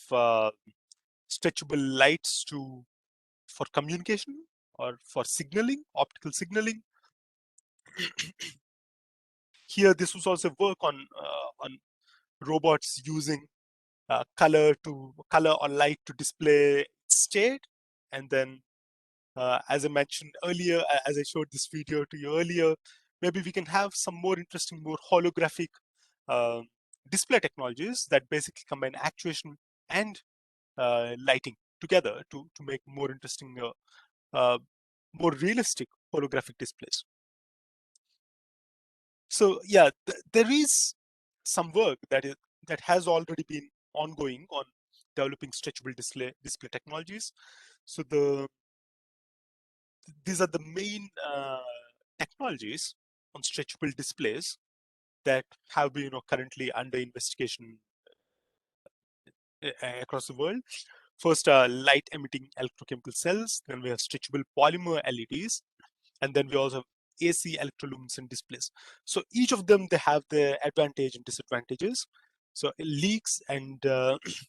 stretchable lights for communication or for signaling, optical signaling. here, this was also work on robots using color or light to display state, and then as I mentioned earlier, as I showed this video to you earlier, maybe we can have some more interesting, more holographic uh, display technologies that basically combine actuation and lighting together to make more interesting, more realistic holographic displays. So yeah, there is some work that has already been ongoing on developing stretchable display technologies. So these are the main technologies on stretchable displays that have been currently under investigation across the world. First, light emitting electrochemical cells, then we have stretchable polymer LEDs, and then we also have AC electroluminescent displays. So each of them, they have their advantage and disadvantages. So leaks and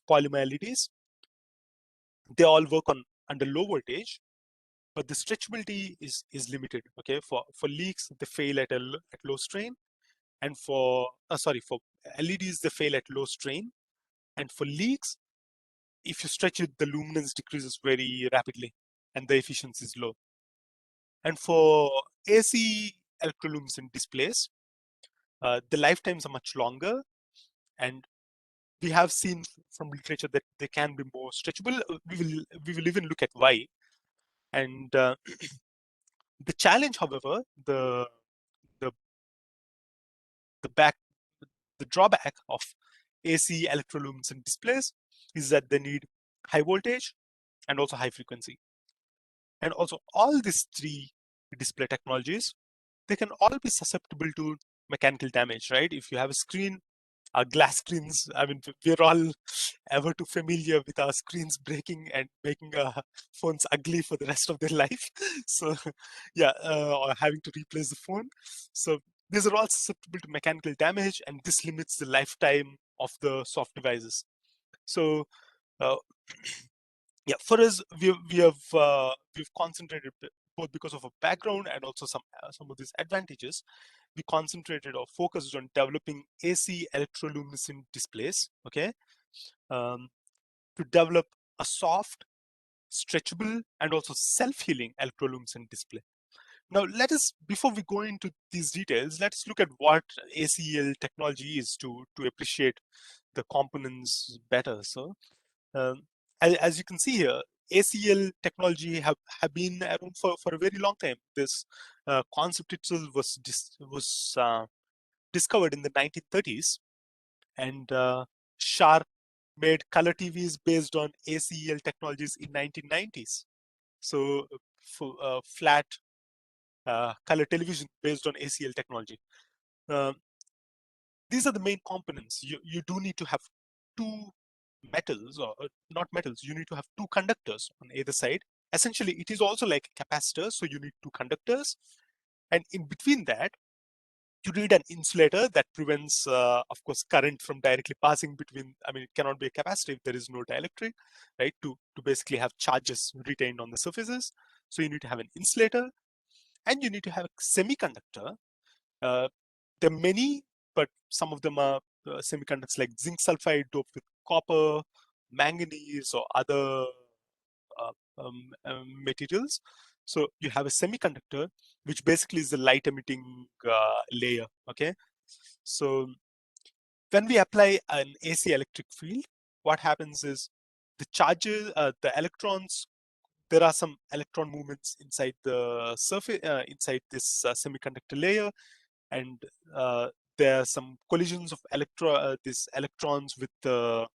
polymer LEDs, they all work on under low voltage, but the stretchability is limited. Okay, for leaks, they fail at low strain, and for for LEDs, they fail at low strain, and for leaks, if you stretch it, the luminance decreases very rapidly, and the efficiency is low. And for AC electroluminescent displays, the lifetimes are much longer, and we have seen from literature that they can be more stretchable. We will even look at why. And the challenge, however, the the back the drawback of AC electroluminescent displays is that they need high voltage and also high frequency. And also all these three display technologies, they can all be susceptible to mechanical damage, right? If you have a screen, glass screens, I mean, we're all ever too familiar with our screens breaking and making phones ugly for the rest of their life. So yeah, or having to replace the phone. So these are all susceptible to mechanical damage, and this limits the lifetime of the soft devices. So uh, yeah, for us, we've concentrated both because of a background and also some of these advantages. We concentrated or focused on developing AC electroluminescent displays. Okay, um, to develop a soft, stretchable, and also self-healing electroluminescent display. Now, before we go into these details, let's look at what ACEL technology is to appreciate the components better. So, um, as you can see here, ACL technology have been around for a very long time. This concept itself was discovered in the 1930s, and Sharp made color TVs based on ACL technologies in 1990s. So for flat color television based on ACL technology. Uh, these are the main components. You do need to have two metals, or not metals, you need to have two conductors on either side. Essentially, it is also like a capacitor, so you need two conductors. And in between that, you need an insulator that prevents, of course, current from directly passing between. I mean, it cannot be a capacitor if there is no dielectric, right? To basically have charges retained on the surfaces. So you need to have an insulator, and you need to have a semiconductor. Uh, there are many, but some of them are semiconductors like zinc sulfide doped with copper, manganese, or other materials. So you have a semiconductor, which basically is the light emitting layer. Okay. So when we apply an AC electric field, what happens is the charges, the electrons, there are some electron movements inside the surface, inside this semiconductor layer, and there are some collisions of these electrons with the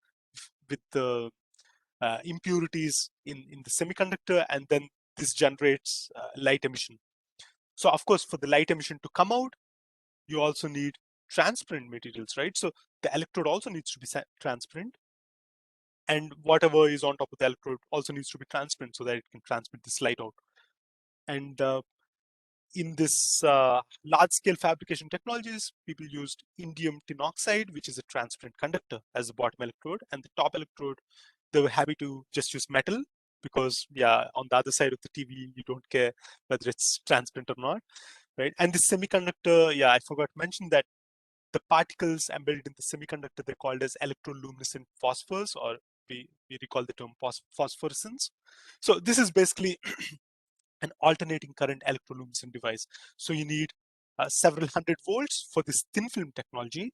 impurities in the semiconductor, and then this generates light emission. So of course, for the light emission to come out, you also need transparent materials, right? So the electrode also needs to be transparent, and whatever is on top of the electrode also needs to be transparent so that it can transmit this light out. And in this large-scale fabrication technologies, people used indium tin oxide, which is a transparent conductor, as the bottom electrode, and the top electrode, they were happy to just use metal because, yeah, on the other side of the TV, you don't care whether it's transparent or not. right? And the semiconductor, yeah, I forgot to mention that the particles embedded in the semiconductor, they're called as electroluminescent phosphors, or we recall the term phosphorescence. So this is basically an alternating current electroluminescent device. So you need several hundred volts for this thin film technology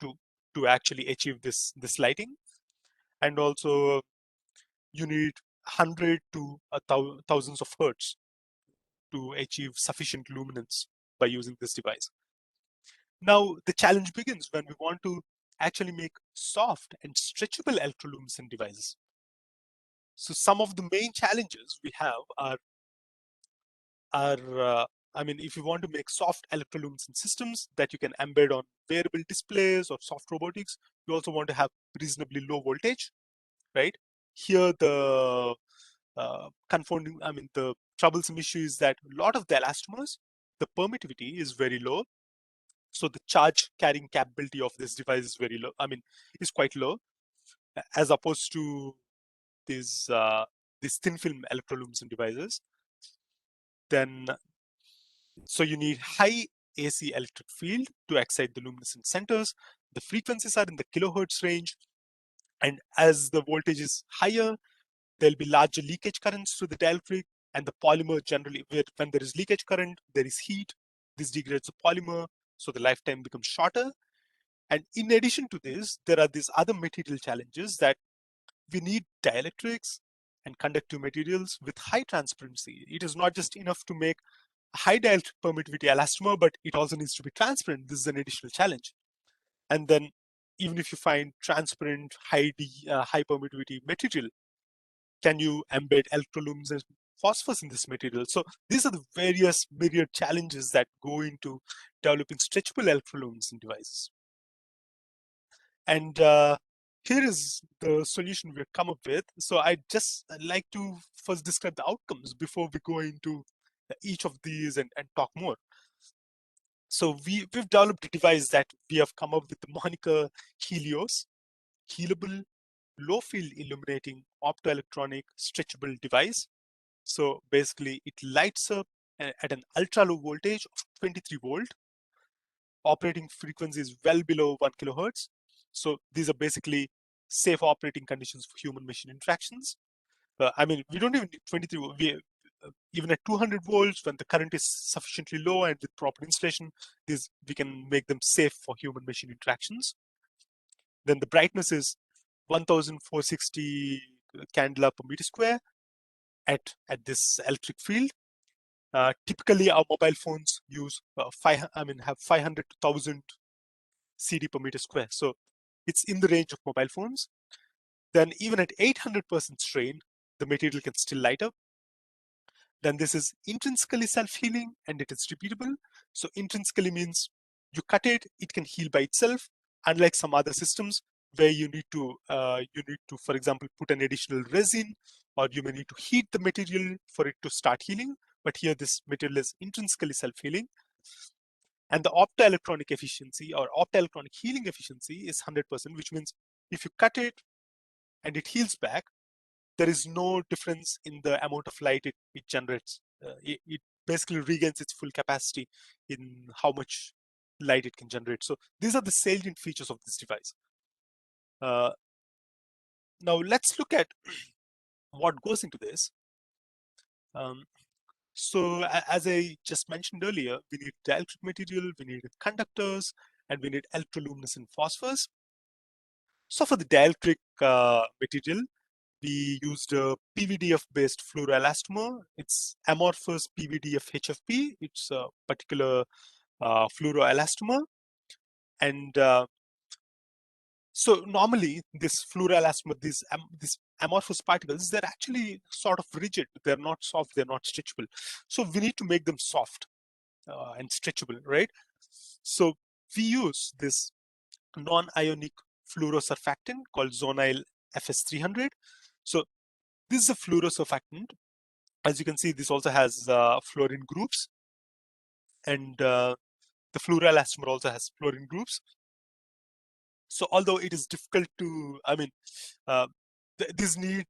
to actually achieve this lighting, and also you need 100 to thousands of hertz to achieve sufficient luminance by using this device. Now the challenge begins when we want to actually make soft and stretchable electroluminescent devices. So some of the main challenges we have are I mean, if you want to make soft electroluminescent systems that you can embed on wearable displays or soft robotics, you also want to have reasonably low voltage, right? Here the confounding, I mean, the troublesome issue is that a lot of the elastomers, the permittivity is very low. So the charge carrying capability of this device is very low, I mean, is quite low, as opposed to these thin film electroluminescent devices. Then, so you need high AC electric field to excite the luminescent centers. The frequencies are in the kilohertz range. And as the voltage is higher, there'll be larger leakage currents to the dielectric, and the polymer generally, when there is leakage current, there is heat. This degrades the polymer, so the lifetime becomes shorter. And in addition to this, there are these other material challenges that we need dielectrics and conductive materials with high transparency. It is not just enough to make a high dielectric permittivity elastomer, but it also needs to be transparent. This is an additional challenge. And then even if you find transparent, high permittivity material, can you embed electroluminescent phosphors in this material? So these are the various myriad challenges that go into developing stretchable electroluminescent devices. And here is the solution we've come up with. So I'd just like to first describe the outcomes before we go into each of these and talk more. So we've developed a device that we have come up with the moniker Helios, healable, low field illuminating optoelectronic stretchable device. So basically it lights up at an ultra low voltage of 23 volt. Operating frequency is well below 1 kilohertz. So these are basically safe operating conditions for human machine interactions. I mean, we don't even need 23. Even at 200 volts, when the current is sufficiently low and with proper installation, we can make them safe for human machine interactions. Then the brightness is 1460 candela per meter square at this electric field. Typically, our mobile phones use have 500 to 1000 CD per meter square. So it's in the range of mobile phones. Then even at 800% strain, the material can still light up. Then this is intrinsically self-healing and it is repeatable. So intrinsically means you cut it, it can heal by itself, unlike some other systems where you need to, for example, put an additional resin, or you may need to heat the material for it to start healing. But here this material is intrinsically self-healing. And the optoelectronic efficiency or optoelectronic healing efficiency is 100%, which means if you cut it and it heals back, there is no difference in the amount of light it generates. It basically regains its full capacity in how much light it can generate. So these are the salient features of this device. Now let's look at what goes into this. So as I just mentioned earlier, we need dielectric material, we need conductors, and we need electroluminescent phosphors. So for the dielectric material, we used a PVDF-based fluoroelastomer. It's amorphous PVDF HFP. It's a particular fluoroelastomer. And so normally this fluoroelastomer, these amorphous particles, they're actually sort of rigid. They're not soft, they're not stretchable. So we need to make them soft and stretchable, right? So we use this non-ionic fluorosurfactant called Zonil FS300. So this is a fluorosurfactant. As you can see, this also has fluorine groups, and the fluoroelastomer also has fluorine groups. So although it is difficult to, I mean, these need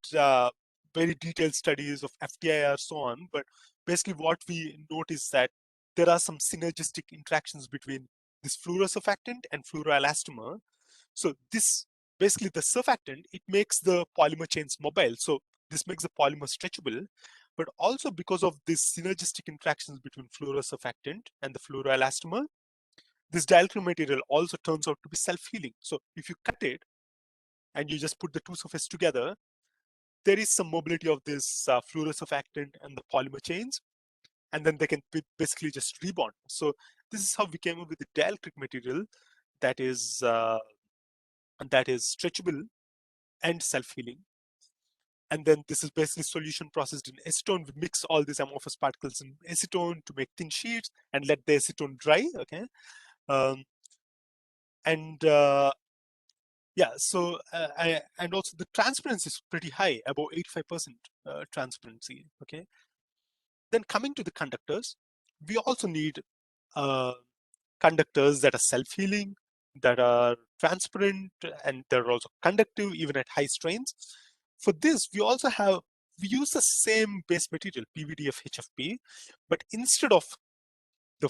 very detailed studies of FTIR, so on, but basically what we notice that there are some synergistic interactions between this fluorosurfactant and fluoroelastomer. So this, basically the surfactant, it makes the polymer chains mobile. So this makes the polymer stretchable, but also because of these synergistic interactions between fluorosurfactant and the fluoroelastomer, this dielectric material also turns out to be self-healing. So if you cut it and you just put the two surfaces together, there is some mobility of this fluorosurfactant and the polymer chains, and then they can basically just rebond. So this is how we came up with the dielectric material that is stretchable and self-healing. And then this is basically solution processed in acetone. We mix all these amorphous particles in acetone to make thin sheets and let the acetone dry. Okay, and yeah, so and also the transparency is pretty high, about 85% transparency. Okay, then coming to the conductors, we also need uh, conductors that are self-healing, that are transparent, and they're also conductive even at high strains. For this, we use the same base material, PVDF HFP, but instead of the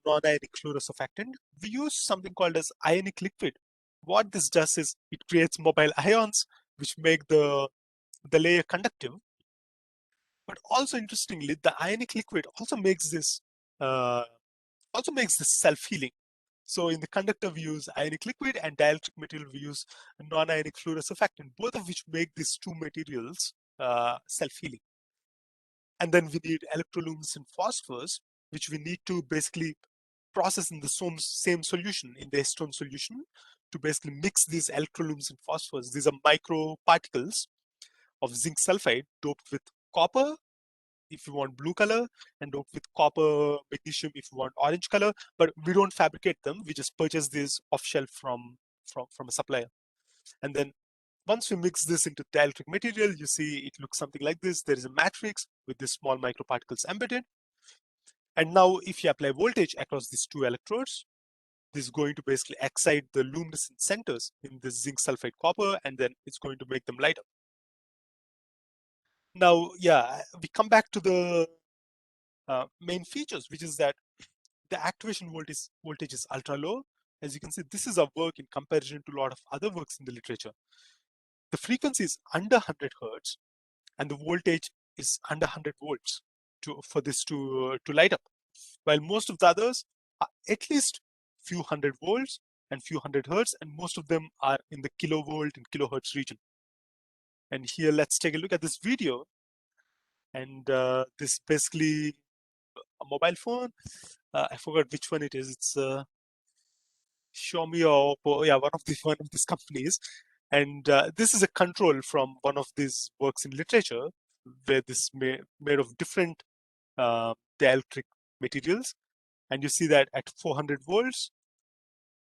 non-ionic fluorosurfactant, we use something called as ionic liquid. What this does is it creates mobile ions, which make the layer conductive. But also interestingly, the ionic liquid uh, also makes this self-healing. So in the conductor, we use ionic liquid, and dielectric material, we use non-ionic fluorosurfactant, both of which make these two materials self-healing. And then we need electroluminescent phosphors, which we need to basically process in the same solution, in the acetone solution, to basically mix these electroluminescent phosphors. These are micro particles of zinc sulfide doped with copper if you want blue color, and doped with copper magnesium if you want orange color. But we don't fabricate them. We just purchase these off shelf from a supplier. And then once we mix this into dielectric material, you see it looks something like this. There is a matrix with these small microparticles embedded. And now if you apply voltage across these two electrodes, this is going to basically excite the luminescent centers in the zinc sulfide copper, and then it's going to make them light up. Now, yeah, we come back to the main features, which is that the activation voltage is ultra low. As you can see, this is a work in comparison to a lot of other works in the literature. The frequency is under 100 hertz, and the voltage is under 100 volts for this to light up. While most of the others are at least few hundred volts and few hundred hertz, and most of them are in the kilovolt and kilohertz region. And here, let's take a look at this video. And this basically a mobile phone. I forgot which one it is. It's Xiaomi or Oppo, yeah, one of these companies. And this is a control from one of these works in literature, where this made of different dielectric materials. And you see that at 400 volts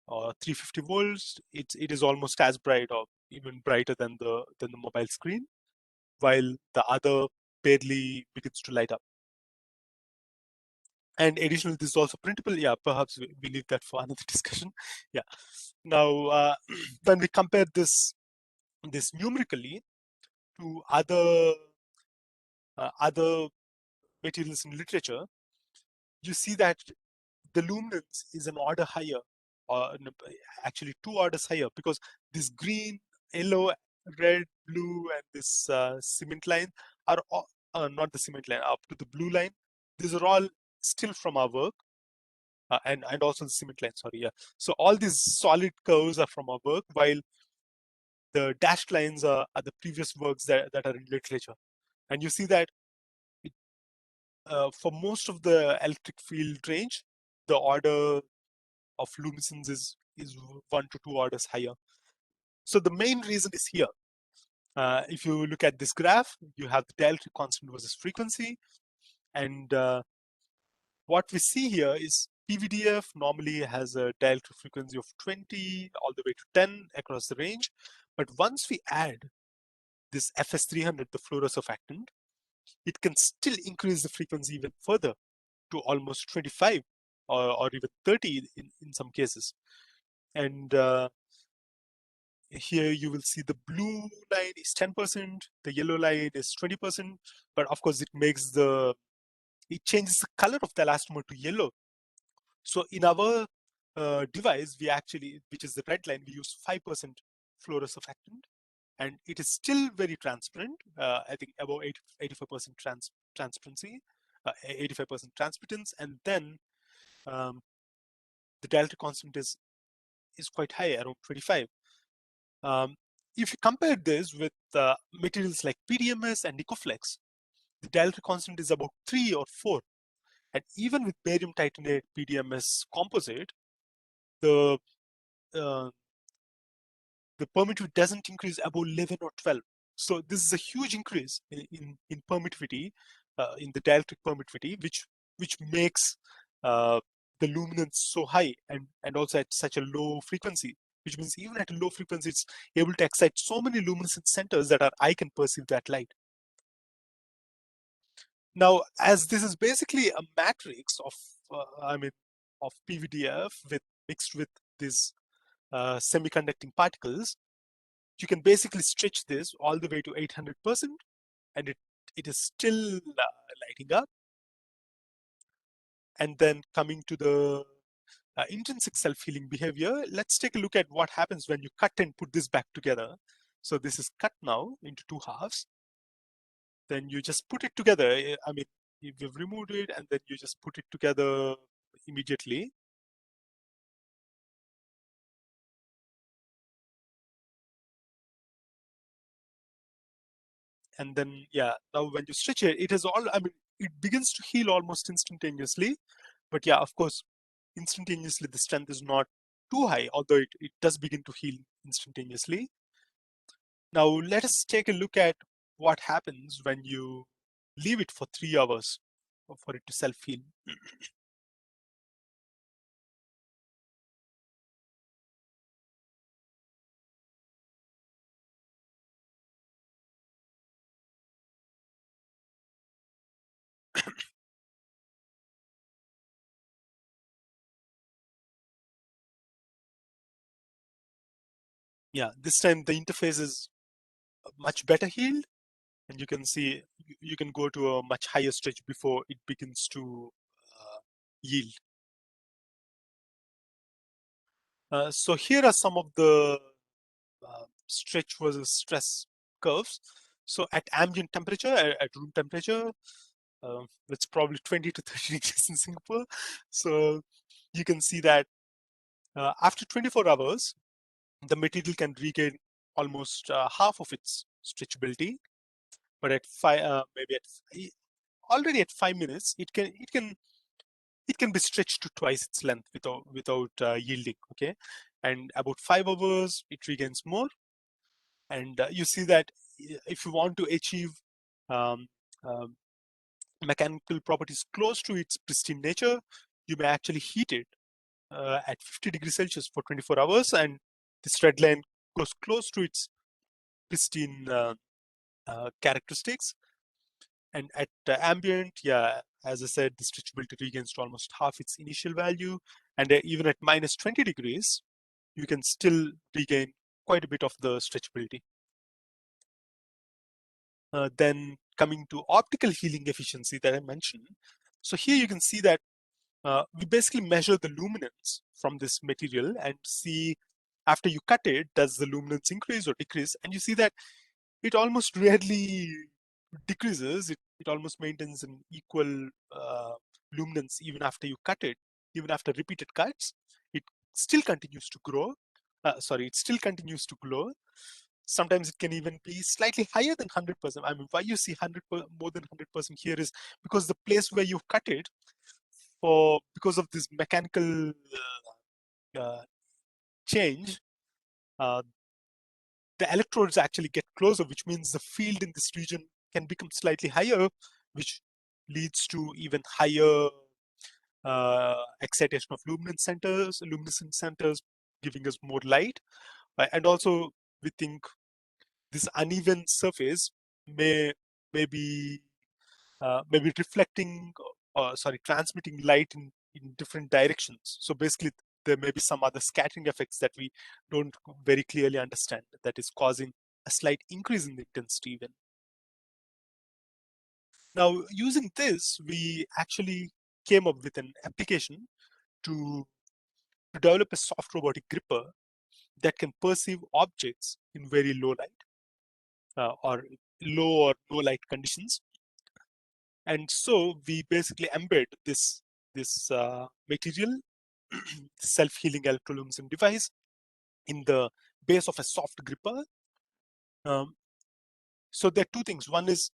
or 350 volts, it is almost as bright or even brighter than the mobile screen, while the other barely begins to light up. And additionally, this is also printable. Yeah, perhaps we leave that for another discussion. Yeah. Now, when we compare this numerically to other materials in literature, you see that the luminance is an order higher, or actually 2 orders higher, because this green, yellow, red, blue, and this cement line are all, not the cement line, up to the blue line. These are all still from our work. And also the cement line, sorry, yeah. So all these solid curves are from our work, while the dashed lines are the previous works that are in literature. And you see that for most of the electric field range, the order of luminescence is 1 to 2 orders higher. So the main reason is here. If you look at this graph, you have the dielectric constant versus frequency. And what we see here is PVDF normally has a dielectric frequency of 20 all the way to 10 across the range. But once we add this FS300, the fluorosurfactant, it can still increase the frequency even further to almost 25 or even 30 in some cases. And here you will see the blue line is 10%, the yellow line is 20%, but of course it makes the it changes the color of the elastomer to yellow. So in our device, we actually, which is the red line, we use 5% fluorescent surfactant, and it is still very transparent. I think about 85% transparency, 85% transmittance, and then the delta constant is quite high, around 25. If you compare this with materials like PDMS and Nicoflex, the delta constant is about 3 or 4. And even with barium titanate PDMS composite, the uh, the permittivity doesn't increase above 11 or 12. So this is a huge increase in permittivity, in the dielectric permittivity, which makes the luminance so high and also at such a low frequency, which means even at a low frequency, it's able to excite so many luminescent centers that our eye can perceive that light. Now, as this is basically a matrix of, of PVDF mixed with these semiconducting particles, you can basically stretch this all the way to 800%, and it is still lighting up. And then coming to the intrinsic self-healing behavior, let's take a look at what happens when you cut and put this back together. So this is cut now into 2 halves. Then you just put it together. I mean, you've removed it, and then you just put it together immediately. And then, yeah, now when you stretch it, it is all, I mean, it begins to heal almost instantaneously. But yeah, of course, instantaneously, the strength is not too high, although it does begin to heal instantaneously. Now, let us take a look at what happens when you leave it for 3 hours for it to self-heal. Yeah, this time the interface is much better healed, and you can see you can go to a much higher stretch before it begins to yield. So here are some of the stretch versus stress curves. So at ambient temperature, at room temperature, it's probably 20 to 30 degrees in Singapore. So you can see that after 24 hours, the material can regain almost half of its stretchability. But at already at 5 minutes, it can be stretched to twice its length without yielding. Okay, and about 5 hours, it regains more. And you see that if you want to achieve um, um, mechanical properties close to its pristine nature, you may actually heat it at 50 degrees Celsius for 24 hours, and this red line goes close to its pristine characteristics. And at ambient, yeah, as I said, the stretchability regains to almost half its initial value, and even at minus 20 degrees, you can still regain quite a bit of the stretchability. Then coming to optical healing efficiency that I mentioned. So here you can see that we basically measure the luminance from this material and see after you cut it, does the luminance increase or decrease? And you see that it almost rarely decreases. It almost maintains an equal luminance even after you cut it, even after repeated cuts. It still continues to grow. It still continues to glow. Sometimes it can even be slightly higher than 100%. I mean, why you see more than 100% here is because the place where you cut it, because of this mechanical uh, change, uh, the electrodes actually get closer, which means the field in this region can become slightly higher, which leads to even higher excitation of luminescent centers, giving us more light. And also, we think this uneven surface may be maybe reflecting, transmitting light in different directions. So basically, there may be some other scattering effects that we don't very clearly understand that is causing a slight increase in the intensity even. Now, using this, we actually came up with an application to develop a soft robotic gripper that can perceive objects in very low light or low or no light conditions. And so we basically embed this material, self-healing electroluminescent device, in the base of a soft gripper. So there are two things. One is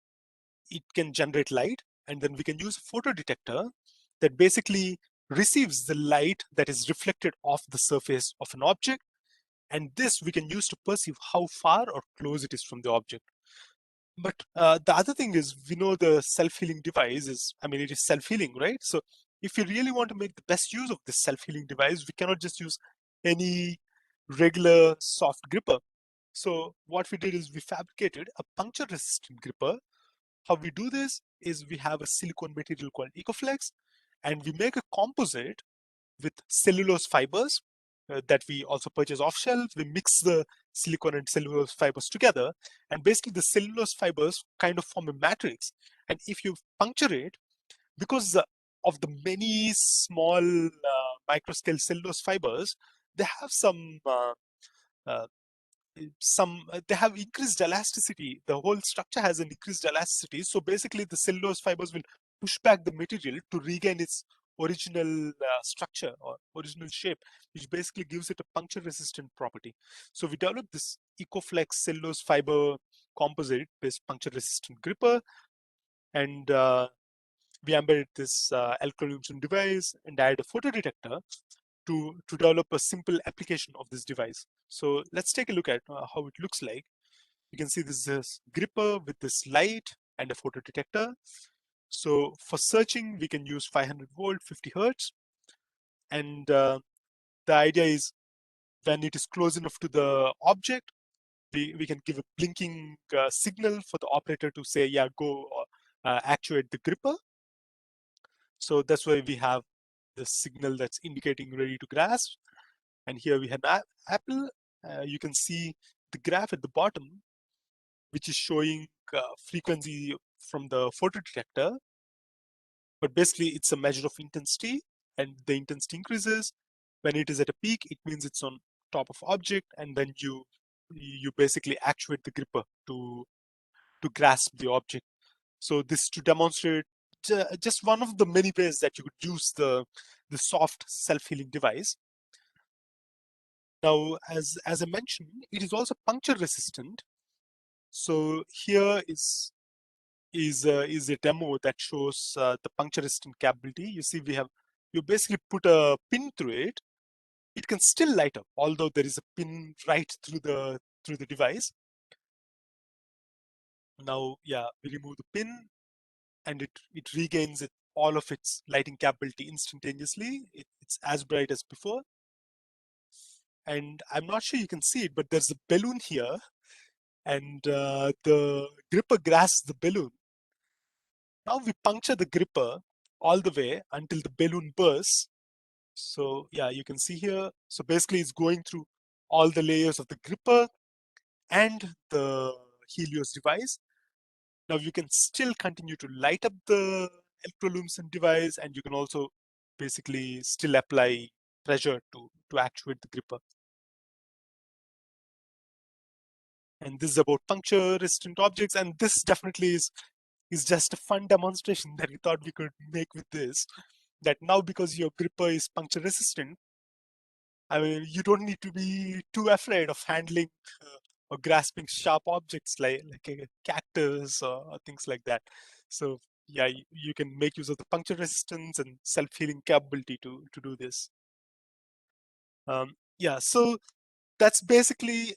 it can generate light, and then we can use a photo detector that basically receives the light that is reflected off the surface of an object, and this we can use to perceive how far or close it is from the object. But the other thing is, we know the self-healing device is, I mean, it is self-healing, right? So if you really want to make the best use of this self-healing device, we cannot just use any regular soft gripper. So what we did is we fabricated a puncture-resistant gripper. How we do this is we have a silicone material called EcoFlex, and we make a composite with cellulose fibers that we also purchase off shelf. We mix the silicone and cellulose fibers together, and basically the cellulose fibers kind of form a matrix. And if you puncture it, because of the many small microscale cellulose fibers, they have uh, they have increased elasticity. The whole structure has an increased elasticity. So basically the cellulose fibers will push back the material to regain its original structure or original shape, which basically gives it a puncture resistant property. So we developed this EcoFlex cellulose fiber composite based puncture resistant gripper, and we embedded this electroluminescent device and added a photo detector to develop a simple application of this device. So let's take a look at how it looks like. You can see this is gripper with this light and a photo detector. So for searching, we can use 500 volt, 50 hertz. And the idea is when it is close enough to the object, we can give a blinking signal for the operator to say, yeah, go actuate the gripper. So that's why we have the signal that's indicating ready to grasp. And here we have Apple. You can see the graph at the bottom, which is showing frequency from the photo detector. But basically, it's a measure of intensity, and the intensity increases. When it is at a peak, it means it's on top of object, and then you basically actuate the gripper to grasp the object. So this to demonstrate just one of the many ways that you could use the soft self-healing device. Now, as I mentioned, it is also puncture resistant. So here is a demo that shows the puncture resistant capability. You see, you basically put a pin through it. It can still light up, although there is a pin right through the device. Now, yeah, we remove the pin, and it regains all of its lighting capability instantaneously. It's as bright as before. And I'm not sure you can see it, but there's a balloon here, and the gripper grasps the balloon. Now we puncture the gripper all the way until the balloon bursts. So yeah, you can see here. So basically it's going through all the layers of the gripper and the Helios device. Now you can still continue to light up the electroluminescent device, and you can also basically still apply pressure to actuate the gripper. And this is about puncture resistant objects, and this definitely is just a fun demonstration that we thought we could make with this. That now, because your gripper is puncture resistant, I mean, you don't need to be too afraid of handling or grasping sharp objects like a cactus or things like that. So yeah, you can make use of the puncture resistance and self-healing capability to do this. Yeah, so that's basically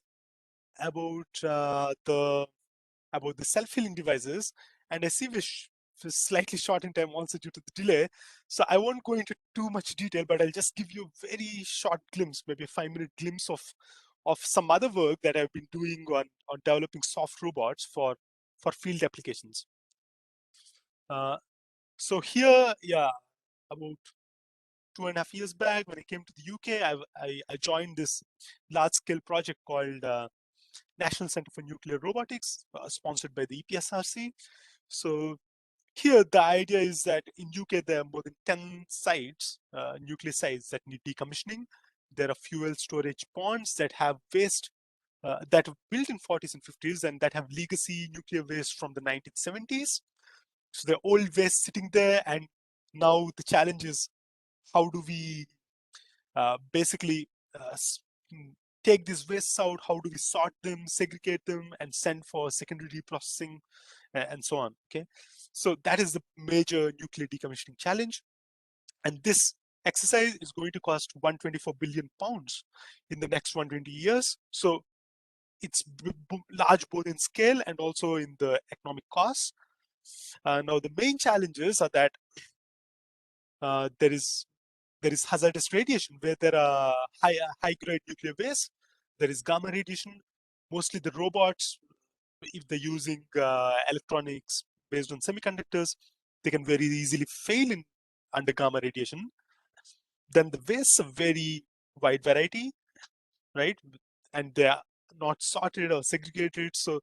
about the self-healing devices. And I see we're slightly short in time also due to the delay. So I won't go into too much detail, but I'll just give you a very short glimpse, maybe a 5-minute glimpse of some other work that I've been doing on developing soft robots for field applications. So here, yeah, about 2.5 years back when I came to the UK, I joined this large-scale project called National Center for Nuclear Robotics, sponsored by the EPSRC. So here the idea is that in UK there are more than 10 sites, nuclear sites that need decommissioning. There are fuel storage ponds that have waste that were built in 40s and 50s and that have legacy nuclear waste from the 1970s. So they're old waste sitting there, and now the challenge is how do we basically take these wastes out, how do we sort them, segregate them, and send for secondary processing, and so on. Okay, so that is the major nuclear decommissioning challenge, and this exercise is going to cost 124 billion pounds in the next 120 years. So it's large both in scale and also in the economic costs. Now the main challenges are that there is hazardous radiation where there are high grade nuclear waste. There is gamma radiation. Mostly the robots, if they're using electronics based on semiconductors, they can very easily fail in under gamma radiation. Then the wastes are very wide variety, right? And they are not sorted or segregated. So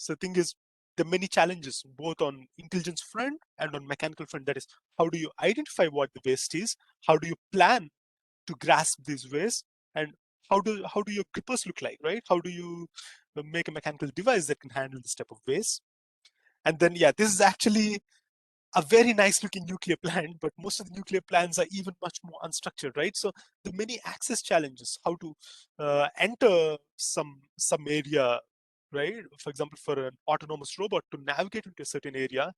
the thing is, there are many challenges both on intelligence front and on mechanical front. That is, how do you identify what the waste is? How do you plan to grasp these waste? And how do your grippers look like, right? How do you make a mechanical device that can handle this type of waste? And then, yeah, this is actually a very nice looking nuclear plant, but most of the nuclear plants are even much more unstructured, right? So the many access challenges, how to enter some area, right? For example, for an autonomous robot to navigate into a certain area,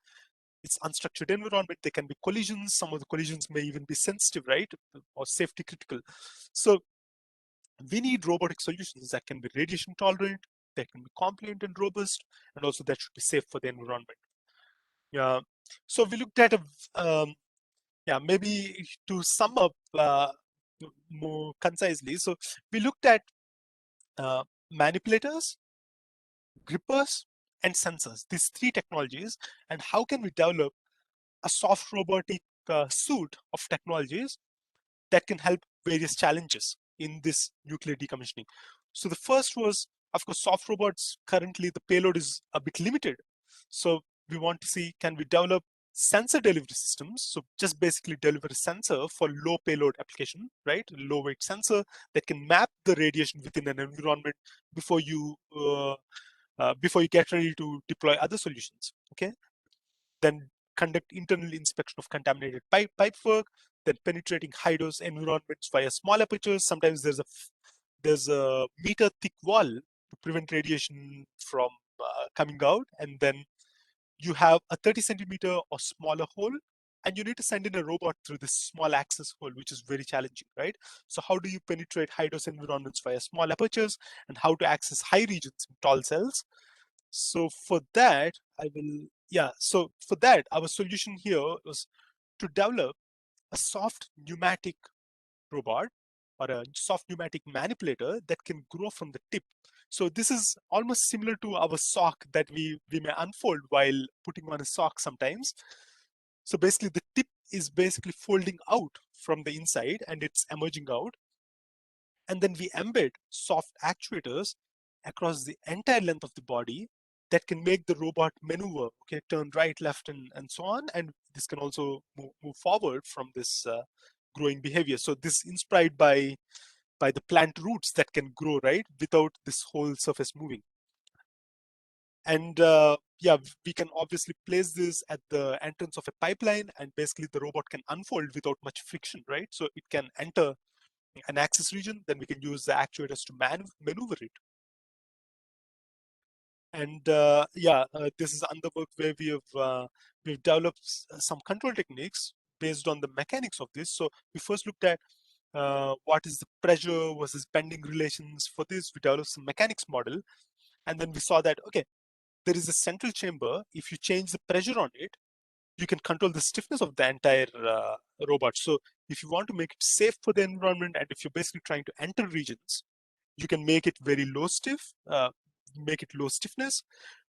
it's unstructured environment. There can be collisions. Some of the collisions may even be sensitive, right? Or safety critical. So we need robotic solutions that can be radiation tolerant, that can be compliant and robust, and also that should be safe for the environment. Yeah. So we looked at maybe to sum up more concisely. So we looked at manipulators, grippers, and sensors, these three technologies, and how can we develop a soft robotic suite of technologies that can help various challenges in this nuclear decommissioning. So the first was, of course, soft robots. Currently, the payload is a bit limited. So we want to see, can we develop sensor delivery systems? So just basically deliver a sensor for low payload application, right? Low weight sensor that can map the radiation within an environment before you get ready to deploy other solutions. Okay, then conduct internal inspection of contaminated pipework, then penetrating high dose environments via small apertures. Sometimes there's a meter thick wall to prevent radiation from coming out, and then you have a 30 centimeter or smaller hole, and you need to send in a robot through this small access hole, which is very challenging, right? So how do you penetrate high dose environments via small apertures, and how to access high regions in tall cells? So for that, so for that, our solution here was to develop a soft pneumatic robot or a soft pneumatic manipulator that can grow from the tip. So this is almost similar to our sock that we may unfold while putting on a sock sometimes. So basically the tip is basically folding out from the inside and it's emerging out. And then we embed soft actuators across the entire length of the body that can make the robot maneuver, okay, turn right, left, and so on. And this can also move forward from this growing behavior. So this is inspired by the plant roots that can grow, right, without this whole surface moving. And we can obviously place this at the entrance of a pipeline, and basically the robot can unfold without much friction, right? So it can enter an access region, then we can use the actuators to maneuver it. And this is another work where we've developed some control techniques based on the mechanics of this. So we first looked at what is the pressure versus bending relations. For this, we developed some mechanics model, and then we saw that, okay, there is a central chamber. If you change the pressure on it, you can control the stiffness of the entire robot. So if you want to make it safe for the environment, and if you're basically trying to enter regions, you can make it very low stiff, make it low stiffness.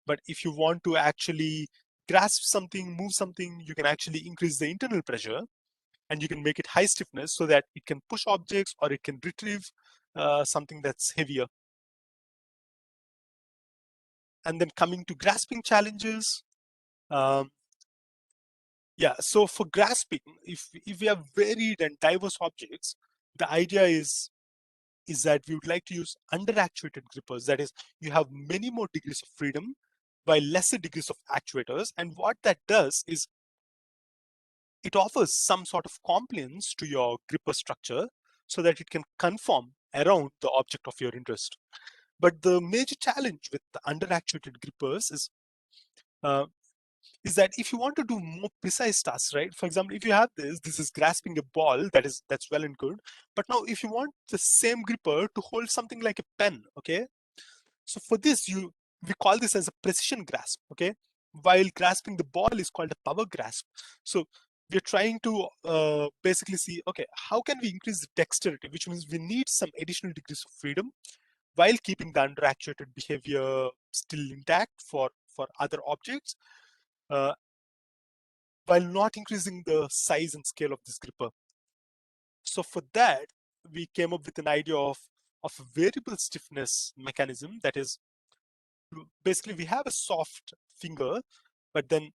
But if you want to actually grasp something, move something, you can actually increase the internal pressure, and you can make it high stiffness so that it can push objects or it can retrieve something that's heavier. And then coming to grasping challenges, um, Yeah, so for grasping, if we have varied and diverse objects, the idea is that we would like to use under-actuated grippers. That is, you have many more degrees of freedom while lesser degrees of actuators. And what that does is it offers some sort of compliance to your gripper structure so that it can conform around the object of your interest. But the major challenge with the under-actuated grippers uh, is that if you want to do more precise tasks, right? For example, if you have this is grasping a ball, that's well and good. But now if you want the same gripper to hold something like a pen, okay? So for this, we call this as a precision grasp, okay? While grasping the ball is called a power grasp. So we're trying to basically see, okay, how can we increase the dexterity, which means we need some additional degrees of freedom while keeping the under-actuated behavior still intact for other objects, uh, while not increasing the size and scale of this gripper. So for that, we came up with an idea of a variable stiffness mechanism. That is, basically we have a soft finger, but then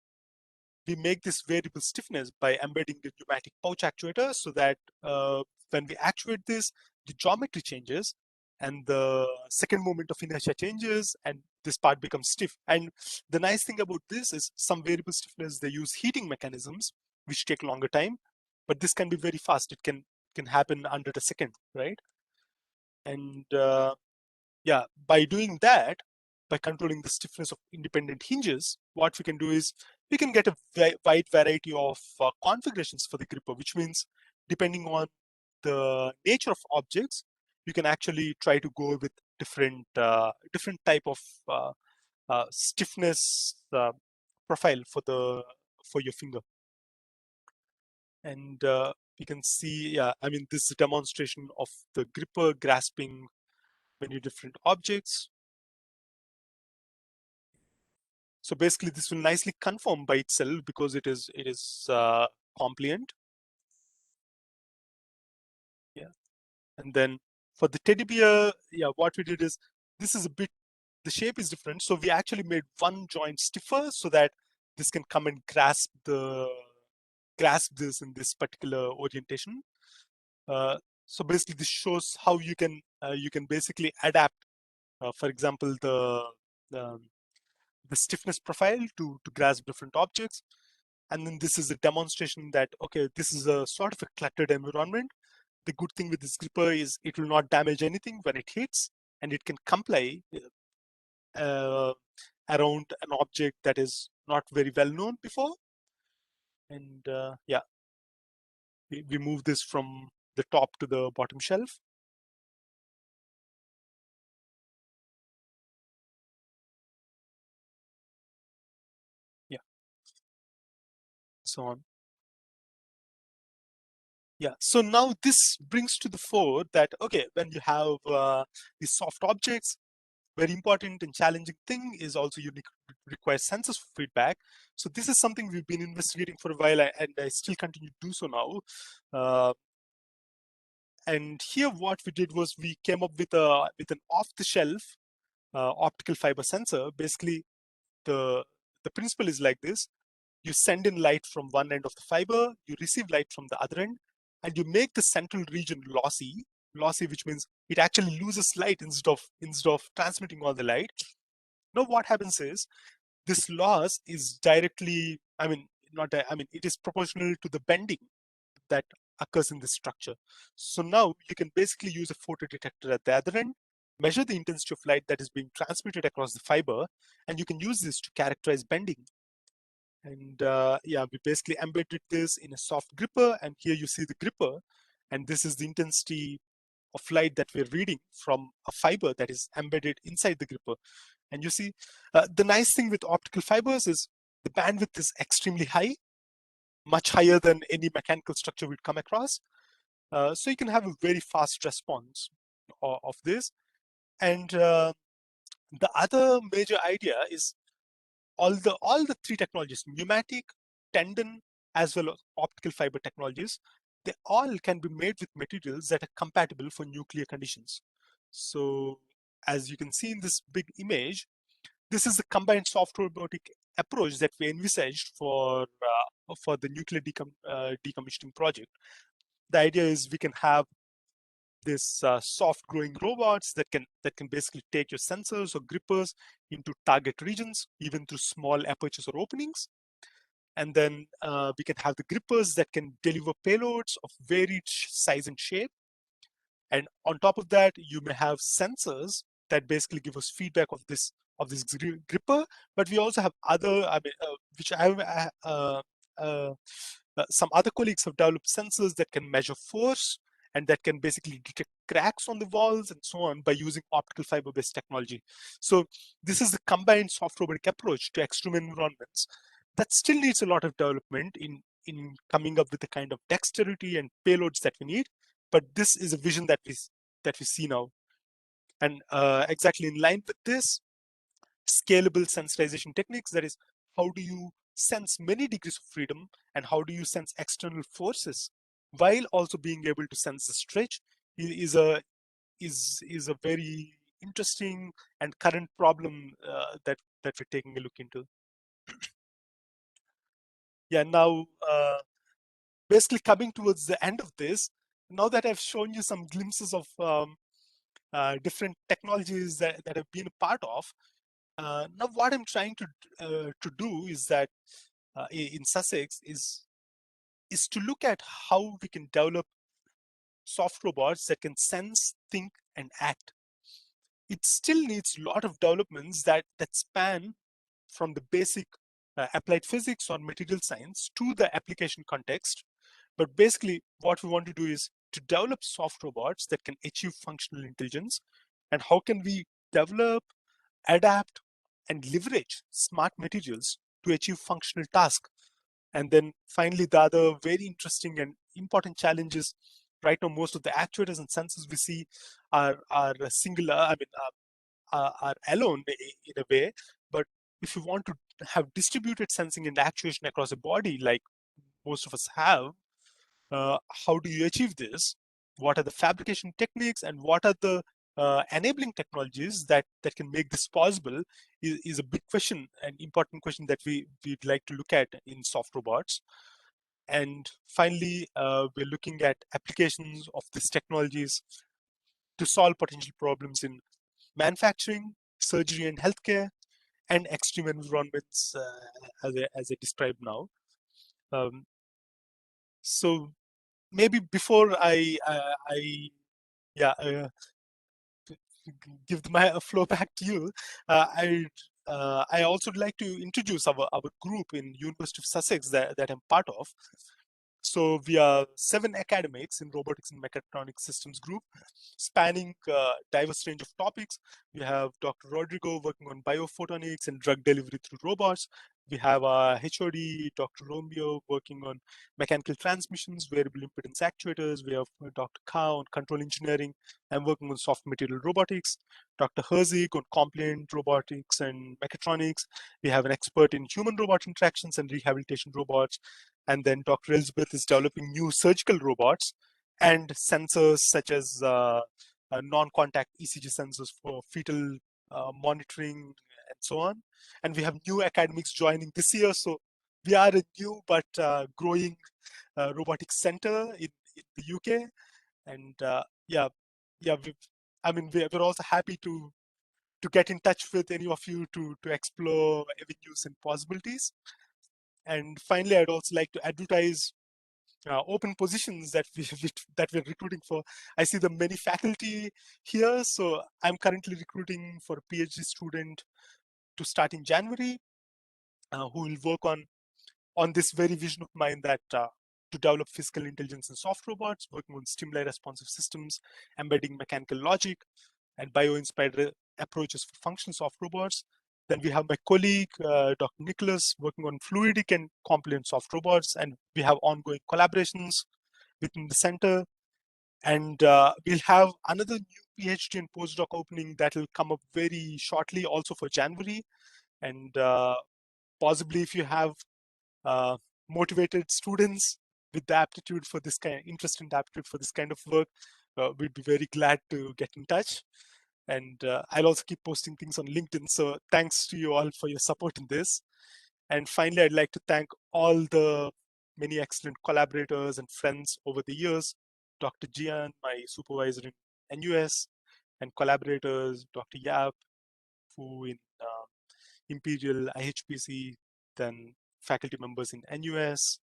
we make this variable stiffness by embedding the pneumatic pouch actuator so that when we actuate this, the geometry changes and the second moment of inertia changes and this part becomes stiff. And the nice thing about this is some variable stiffness, they use heating mechanisms which take longer time, but this can be very fast. It can happen under a second, right? And yeah, by doing that, by controlling the stiffness of independent hinges, what we can do is we can get a wide variety of configurations for the gripper, which means depending on the nature of objects, you can actually try to go with different type of stiffness profile for your finger. And we can see, yeah, I mean, this is a demonstration of the gripper grasping many different objects. So basically, this will nicely conform by itself because it is compliant. Yeah, and then for the teddy bear, yeah, what we did is this is a bit, the shape is different. So we actually made one joint stiffer so that this can come and grasp this in this particular orientation. So basically, this shows how you can basically adapt, for example, the the stiffness profile to grasp different objects. And then this is a demonstration that, okay, this is a sort of a cluttered environment. The good thing with this gripper is it will not damage anything when it hits, and it can comply uh, around an object that is not very well known before. And yeah, we move this from the top to the bottom shelf. Yeah, so on. Yeah, so now this brings to the fore that, okay, when you have these soft objects, very important and challenging thing is also you require sensors for feedback. So this is something we've been investigating for a while, and I still continue to do so now. And here what we did was we came up with an off-the-shelf optical fiber sensor. Basically, the principle is like this: you send in light from one end of the fiber, you receive light from the other end, and you make the central region lossy. Lossy, which means it actually loses light instead of transmitting all the light. Now what happens is this loss is directly, I mean, not, I mean, it is proportional to the bending that occurs in this structure. So now you can basically use a photodetector at the other end, measure the intensity of light that is being transmitted across the fiber, and you can use this to characterize bending. And yeah, we basically embedded this in a soft gripper, and here you see the gripper, and this is the intensity of light that we're reading from a fiber that is embedded inside the gripper. And you see, the nice thing with optical fibers is the bandwidth is extremely high, much higher than any mechanical structure we'd come across. So you can have a very fast response of this. And the other major idea is all the three technologies, pneumatic, tendon, as well as optical fiber technologies, they all can be made with materials that are compatible for nuclear conditions. So as you can see in this big image, this is the combined soft robotic approach that we envisaged for for the nuclear decommissioning project. The idea is we can have this soft growing robots that can basically take your sensors or grippers into target regions, even through small apertures or openings. And then we can have the grippers that can deliver payloads of varied size and shape. And on top of that, you may have sensors that basically give us feedback of this gripper. But we also have other, which some other colleagues have developed sensors that can measure force and that can basically detect cracks on the walls and so on by using optical fiber-based technology. So this is the combined soft robotic approach to extreme environments that still needs a lot of development in coming up with the kind of dexterity and payloads that we need. But this is a vision that we see now. And exactly in line with this, scalable sensitization techniques, that is, how do you sense many degrees of freedom and how do you sense external forces while also being able to sense the stretch is a very interesting and current problem that we're taking a look into. Yeah, now basically coming towards the end of this, now that I've shown you some glimpses of different technologies that I've been a part of, now what I'm trying to do is that in Sussex is to look at how we can develop soft robots that can sense, think, and act. It still needs a lot of developments that span from the basic applied physics or material science to the application context. But basically, what we want to do is to develop soft robots that can achieve functional intelligence. And how can we develop, adapt, and leverage smart materials to achieve functional tasks? And then finally, the other very interesting and important challenge is right now, most of the actuators and sensors we see are singular, are alone in a way. But if you want to have distributed sensing and actuation across a body, like most of us have, how do you achieve this? What are the fabrication techniques and what are the enabling technologies that can make this possible is a big question, an important question that we'd like to look at in soft robots. And finally, we're looking at applications of these technologies to solve potential problems in manufacturing, surgery and healthcare, and extreme environments, as I described now. Um, so maybe before I yeah give my flow back to you, I also would like to introduce our group in University of Sussex that I'm part of. So we are 7 academics in robotics and mechatronics systems group, spanning diverse range of topics. We have Dr. Rodrigo working on biophotonics and drug delivery through robots. We have our HOD, Dr. Romeo, working on mechanical transmissions, variable impedance actuators. We have Dr. Ka on control engineering. I'm working on soft material robotics. Dr. Herzig on compliant robotics and mechatronics. We have an expert in human robot interactions and rehabilitation robots. And then Dr. Elizabeth is developing new surgical robots and sensors such as non-contact ECG sensors for fetal monitoring and so on. And we have new academics joining this year. So we are a new but growing robotics center in the UK. And we're also happy to get in touch with any of you to explore avenues and possibilities. And finally, I'd also like to advertise open positions that we're recruiting for. I see the many faculty here, so I'm currently recruiting for a PhD student to start in January, who will work on this very vision of mine that to develop physical intelligence and soft robots, working on stimuli responsive systems, embedding mechanical logic, and bioinspired approaches for functional soft robots. Then we have my colleague, Dr. Nicholas, working on fluidic and compliant soft robots, and we have ongoing collaborations within the center. And we'll have another new PhD and postdoc opening that will come up very shortly, also for January. And possibly if you have motivated students with the aptitude for this kind, interest and aptitude for this kind of work, we'd be very glad to get in touch. And I'll also keep posting things on LinkedIn. So thanks to you all for your support in this. And finally, I'd like to thank all the many excellent collaborators and friends over the years, Dr. Jian, my supervisor in NUS, and collaborators, Dr. Yap, who in Imperial IHPC, then faculty members in NUS,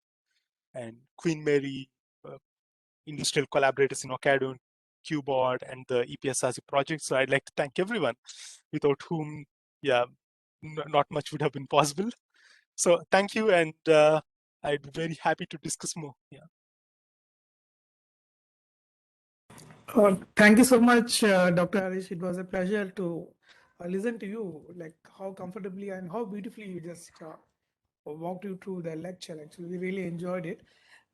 and Queen Mary, uh, industrial collaborators in Ocado, QBOD, and the EPSRC project. So I'd like to thank everyone, without whom, yeah, not much would have been possible. So thank you, and I'd be very happy to discuss more. Yeah. Thank you so much, Dr. Harish. It was a pleasure to listen to you, like how comfortably and how beautifully you just walked you through the lecture. Actually, we really enjoyed it,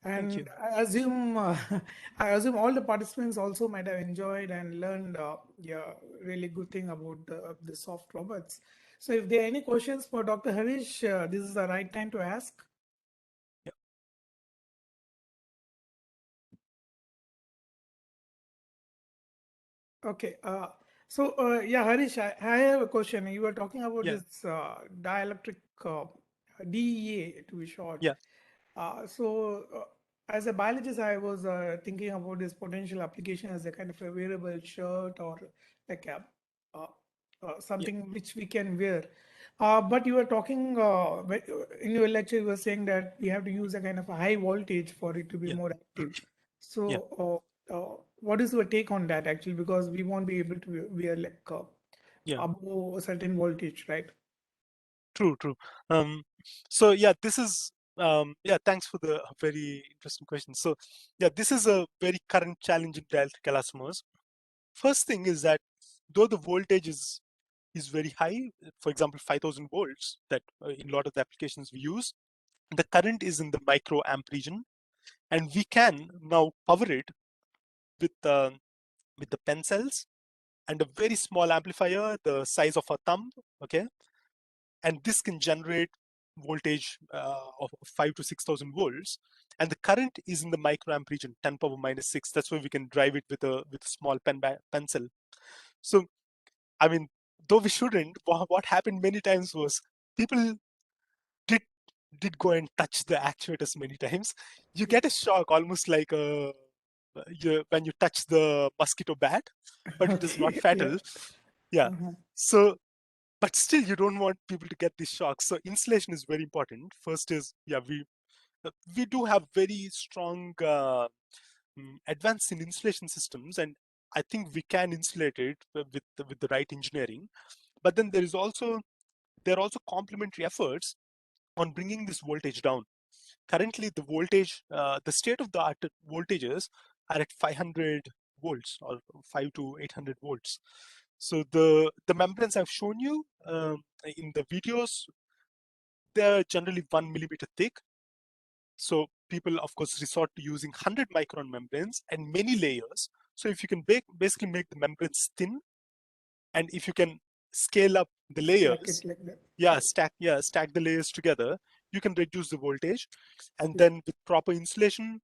Thank and you. I assume I assume all the participants also might have enjoyed and learned yeah, really good thing about the soft robots. So, if there are any questions for Dr. Harish, this is the right time to ask. Yeah. Okay. Yeah, Harish, I have a question. You were talking about Yeah. this dielectric DEA to be short. Yeah. As a biologist, I was thinking about this potential application as a kind of a wearable shirt or like a uh, Yeah. something which we can wear. But you were talking in your lecture, you were saying that we have to use a kind of a high voltage for it to be Yeah. more active. Yeah. What is your take on that actually? Because we won't be able to wear like Yeah. above a certain voltage, right? True. True. Um, so yeah, this is yeah. Thanks for the very interesting question. So yeah, this is a very current challenge in dielectric elastomers. First thing is that though the voltage is very high, for example, 5,000 volts, that in a lot of the applications we use, the current is in the microamp region, and we can now power it with with the pen cells and a very small amplifier the size of a thumb. Okay, and this can generate voltage of 5 to 6,000 volts, and the current is in the microamp region, 10 power minus 6. That's why we can drive it with a small pencil. So I mean, though we shouldn't, what happened many times was people did did go and touch the actuators many times. You get a shock almost like when you touch the mosquito bat, but it is not Okay. Yeah. fatal. Yeah. Uh-huh. So, but still, you don't want people to get these shocks. So insulation is very important. First is, yeah, we do have very strong advance in insulation systems, and I think we can insulate it with the right engineering. But then there are also complementary efforts on bringing this voltage down. Currently, the state of the art voltages are at 500 volts or 5 to 800 volts. So the membranes I've shown you in the videos, they're generally 1 millimeter thick. So people, of course, resort to using 100 micron membranes and many layers. So if you can basically make the membranes thin, and if you can scale up the Stack layers, it like that. stack the layers together, you can reduce the voltage. And Yeah. then with proper insulation,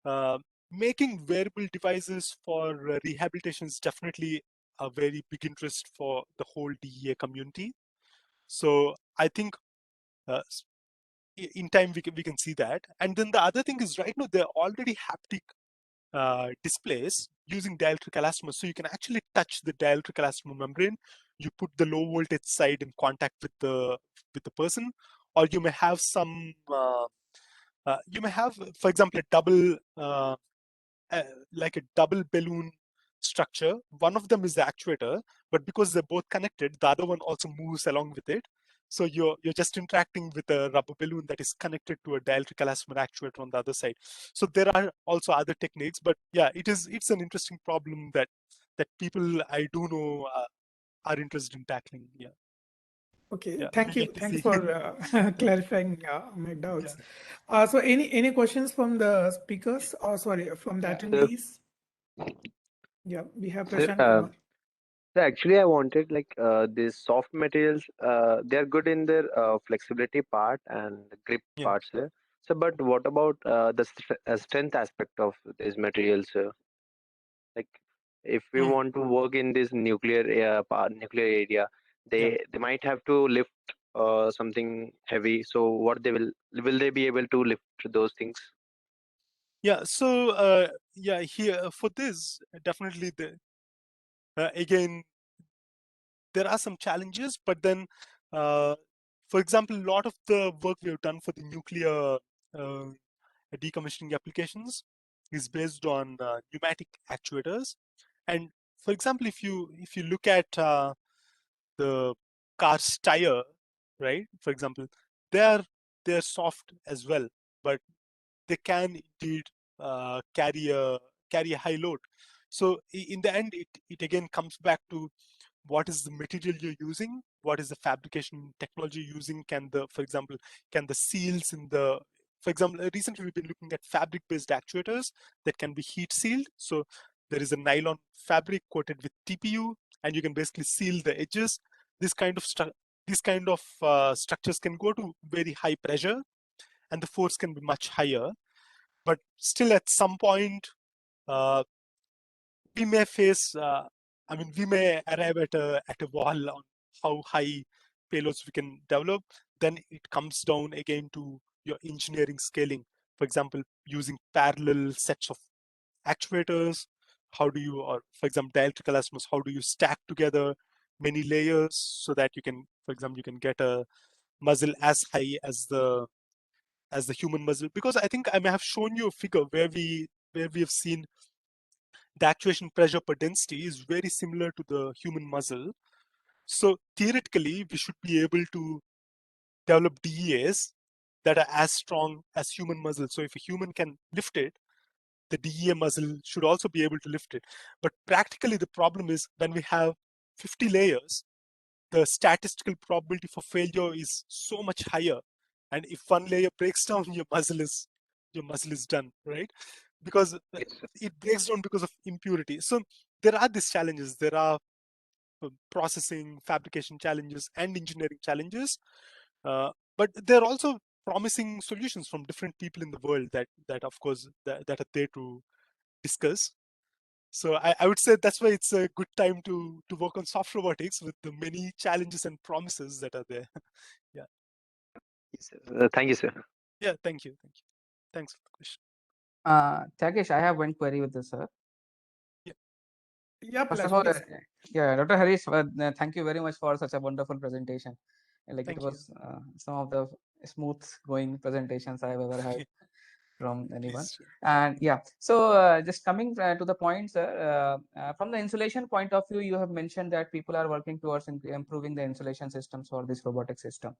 uh, making wearable devices for rehabilitation is definitely a very big interest for the whole DEA community. So I think uh, in time we can see that. And then the other thing is, right now there are already haptic displays using dielectric elastomers. So you can actually touch the dielectric elastomer membrane. You put the low voltage side in contact with the person, or you may have for example, like a double balloon structure. One of them is the actuator, but because they're both connected, the other one also moves along with it. So you're just interacting with a rubber balloon that is connected to a dielectric elastomer actuator on the other side. So there are also other techniques, but yeah, it's an interesting problem that people I do know are interested in tackling. Yeah, Okay. yeah, we Thank you. get to Thanks see. for Yeah, clarifying my yeah, doubts. Any questions from the speakers? Or sorry, from the So, attendees? Yeah, we have so, Prashant Kumar. actually, I wanted like these soft materials. They're good in their flexibility part and grip yeah, parts. So, but what about the strength aspect of these materials? Like, if we mm, want to work in this nuclear nuclear area, yeah, they might have to lift something heavy. So what they will they be able to lift those things? Yeah. So yeah, here for this, definitely again, there are some challenges, but then, for example, a lot of the work we have done for the nuclear decommissioning applications is based on pneumatic actuators. And for example, if you look at the car's tire, right? For example, they're they're soft as well, but they can indeed carry a high load. So in the end, it again comes back to what is the material you're using, what is the fabrication technology you're using. For example, can the seals in the, for example, recently we've been looking at fabric based actuators that can be heat sealed. So there is a nylon fabric coated with TPU, and you can basically seal the edges. This kind of structures can go to very high pressure, and the force can be much higher. But still, at some point, uh, we may face, we may arrive at a wall on how high payloads we can develop. Then it comes down again to your engineering scaling. For example, using parallel sets of actuators. How do you, or for example, dielectric elastomers, how do you stack together many layers so that you can, for example, you can get a muzzle as high as the human muzzle? Because I think I may have shown you a figure where we have seen the actuation pressure per density is very similar to the human muzzle. So theoretically, we should be able to develop DEAs that are as strong as human muzzle. So if a human can lift it, the DEA muzzle should also be able to lift it. But practically, the problem is when we have 50 layers, the statistical probability for failure is so much higher. And if one layer breaks down, your muzzle is done, right? Because Yes, sir. it breaks down because of impurity. So there are these challenges. There are processing, fabrication challenges, and engineering challenges. But there are also promising solutions from different people in the world that of course, that are there to discuss. So I would say that's why it's a good time to work on soft robotics with the many challenges and promises that are there. Yeah. Yes, sir. Thank you, sir. Yeah. Thank you. Thank you. Thanks for the question. Takesh, I have one query with this, sir. Yeah. Yeah, First of Palash, all, please. yeah, Dr. Hareesh, thank you very much for such a wonderful presentation. Like it Thank you. was some of the smooth going presentations I've ever had from anyone. Please. And yeah, so just coming to the point, sir, from the insulation point of view, you have mentioned that people are working towards improving the insulation systems for this robotic system.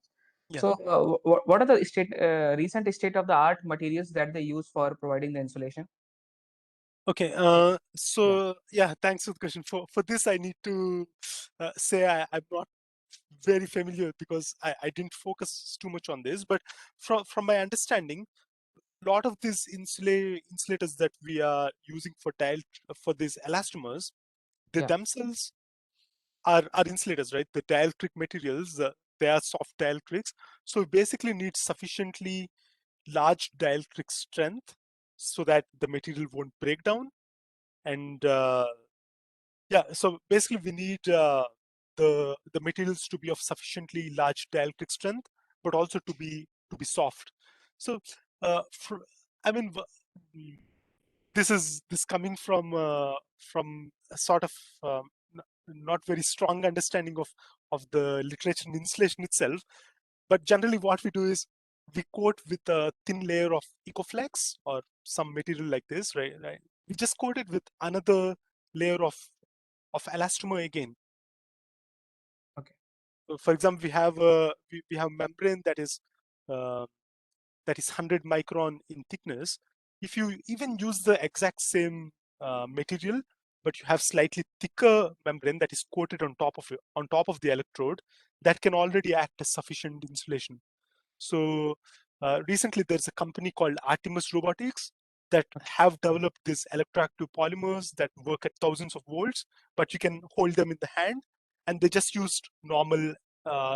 Yeah. So what are the recent state of the art materials that they use for providing the insulation? Okay. Yeah. So yeah, thanks for the question. For this, I need to say I'm not very familiar because I didn't focus too much on this. But from my understanding, a lot of these insulators that we are using for these elastomers, they Yeah. themselves are insulators, right? The dielectric materials, they are soft dielectrics. So we basically need sufficiently large dielectric strength so that the material won't break down. And yeah, so basically we need the materials to be of sufficiently large dielectric strength, but also to be soft. So for, I mean, this coming from a sort of not very strong understanding of the literature and insulation itself. But generally, what we do is we coat with a thin layer of Ecoflex or some material like this, right? Right. We just coat it with another layer of elastomer again. Okay. So for example, we have membrane uh, that is 100 micron in thickness. If you even use the exact same material, but you have slightly thicker membrane that is coated on top of the electrode, that can already act as sufficient insulation. So recently, there's a company called Artemis Robotics that have developed these electroactive polymers that work at thousands of volts, but you can hold them in the hand, and they just used normal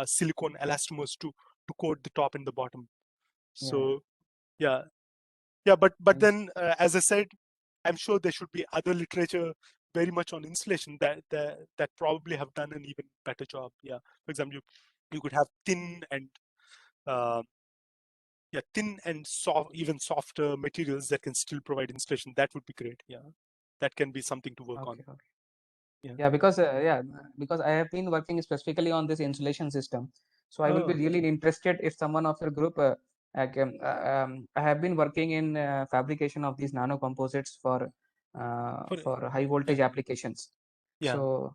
silicone elastomers to coat the top and the bottom. Yeah. So yeah, yeah, but And then as I said, I'm sure there should be other literature very much on insulation that probably have done an even better job. Yeah, for example, you could have thin and thin and soft, even softer materials that can still provide insulation. That would be great. Yeah, that can be something to work on. Okay, okay. Yeah. Yeah, because I have been working specifically on this insulation system, so I will be Oh, really interested if someone of your group. I have been working in fabrication of these nano composites for high yeah, voltage applications. yeah, So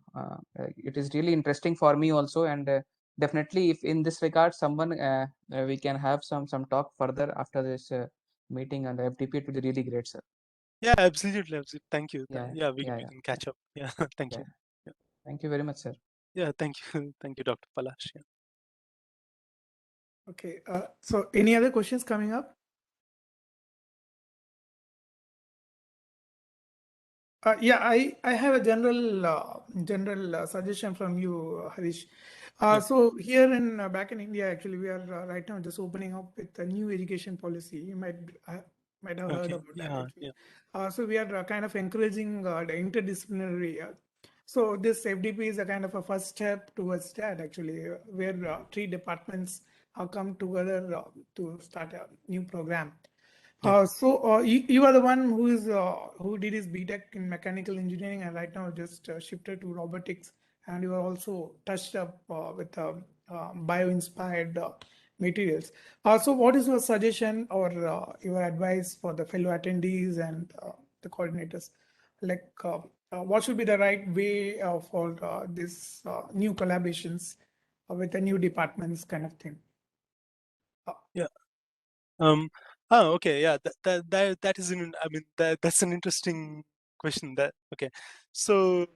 it is really interesting for me also, and definitely if in this regard someone we can have some talk further after this meeting and FTP, it will be really great, sir. yeah, absolutely, absolutely. Thank you. Yeah, Yeah, we yeah, we yeah, can catch up. Yeah, thank yeah. you. Yeah, Thank you very much, sir. yeah, thank you, thank you, Dr. Palash. Yeah. Okay. So any other questions coming up? Yeah, I have a general suggestion from you, Harish. Yeah. So here in back in India, actually, we are right now just opening up with a new education policy. You might have heard Okay. about that Yeah, actually. yeah, So we are kind of encouraging the interdisciplinary. So this FDP is a kind of a first step towards that actually, where three departments have come together to start a new program. yeah, You are the one who did his BTech in mechanical engineering and right now just shifted to robotics, and you are also touched up with bio-inspired materials. So what is your suggestion or your advice for the fellow attendees and the coordinators? Like, what should be the right way for this new collaborations with the new departments kind of thing? yeah. Okay. Yeah. That is an. I mean, that's an interesting question. That okay. So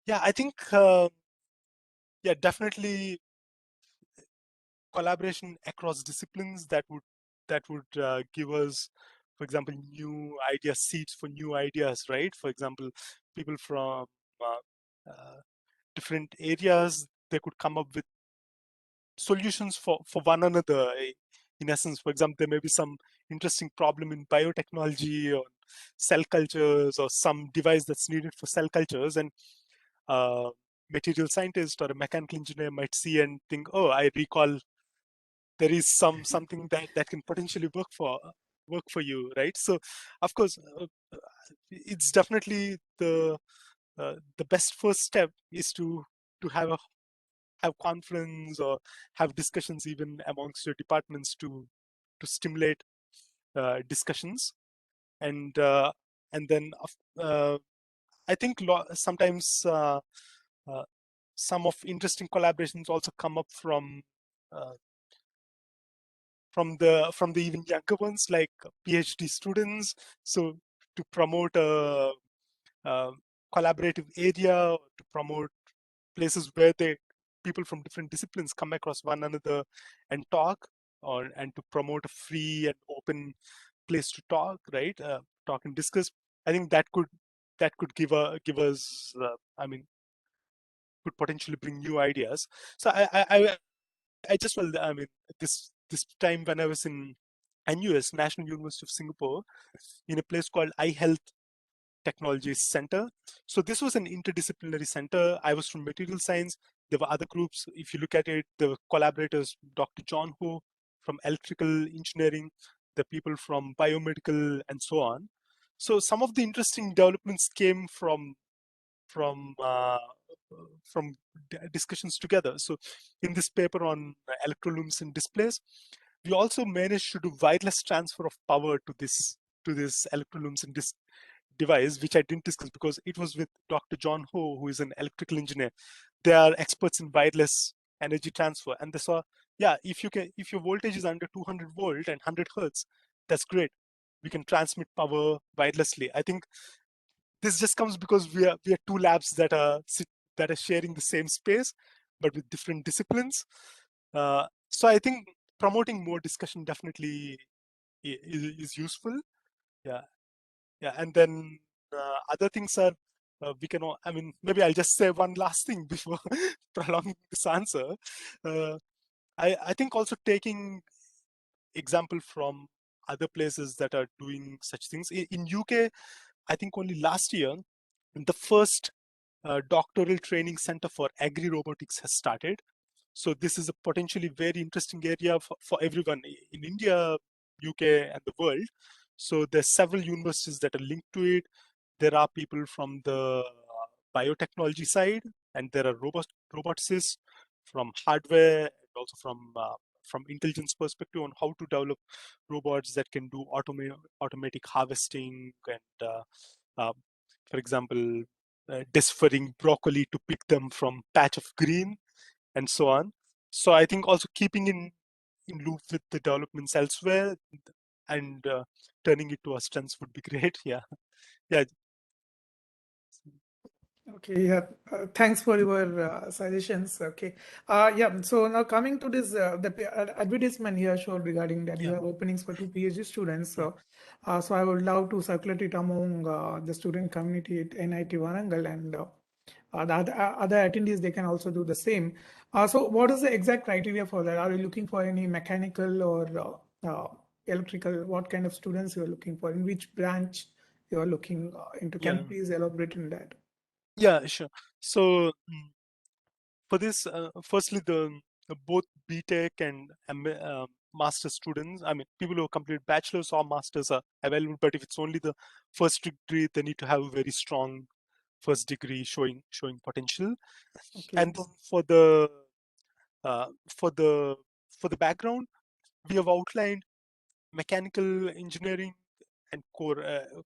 yeah, I think yeah, definitely collaboration across disciplines that would give us, for example, new idea seeds for new ideas, right? For example, people from different areas, they could come up with solutions for one another. In essence, for example, there may be some interesting problem in biotechnology or cell cultures or some device that's needed for cell cultures, and uh, material scientist or a mechanical engineer might see and think, oh, I recall there is something that can potentially work for you, right? So of course, it's definitely the best first step is to have conference or have discussions even amongst your departments to stimulate discussions, and then I think sometimes uh, some of interesting collaborations also come up uh, from the even younger ones, like PhD students. So to promote a collaborative area, to promote places where people from different disciplines come across one another and talk, and to promote a free and open place to talk, right? Talk and discuss. I think that could give us. I mean, could potentially bring new ideas. So I just felt, I mean, this time when I was in NUS, National University of Singapore, in a place called iHealth Technology Center. So this was an interdisciplinary center. I was from material science. There were other groups. If you look at it, the collaborators, Dr. John Ho from electrical engineering, the people from biomedical, and so on. So some of the interesting developments came from uh, discussions together. So in this paper on electroluminescent displays, we also managed to do wireless transfer of power to this electroluminescent device, which I didn't discuss because it was with Dr. John Ho, who is an electrical engineer. They are experts in wireless energy transfer, and they saw, yeah, if your voltage is under 200 volt and 100 hertz, that's great. We can transmit power wirelessly. I think this just comes because we are two labs that are sharing the same space, but with different disciplines. So I think promoting more discussion definitely is useful. Yeah, yeah, and then other things are I mean, maybe I'll just say one last thing before prolonging this answer. Uh, I think also taking example from other places that are doing such things. In UK, I think only last year, the first doctoral training center for agri robotics has started. So this is a potentially very interesting area for everyone in India, UK, and the world. So there's several universities that are linked to it. There are people from the biotechnology side, and there are roboticists from hardware, and also from intelligence perspective on how to develop robots that can do automatic harvesting and, uh, for example, deciphering broccoli to pick them from patch of green and so on. So I think also keeping in loop with the developments elsewhere and turning it to our strengths would be great. Yeah, yeah, Okay, yeah. Thanks for your suggestions. Okay. Yeah. So now coming to this, advertisement here showed regarding that you yeah, have openings for 2 PhD students. yeah, So I would love to circulate it among the student community at NIT Warangal, and the other attendees, they can also do the same. So what is the exact criteria for that? Are you looking for any mechanical or electrical? What kind of students you are looking for? In which branch you are looking into? Can you yeah, please elaborate on that? yeah, sure. So for this, firstly, both BTech and master students, I mean, people who have completed bachelor's or masters are available. But if it's only the first degree, they need to have a very strong first degree showing potential. Okay. And then uh, for the for the background, we have outlined mechanical engineering and core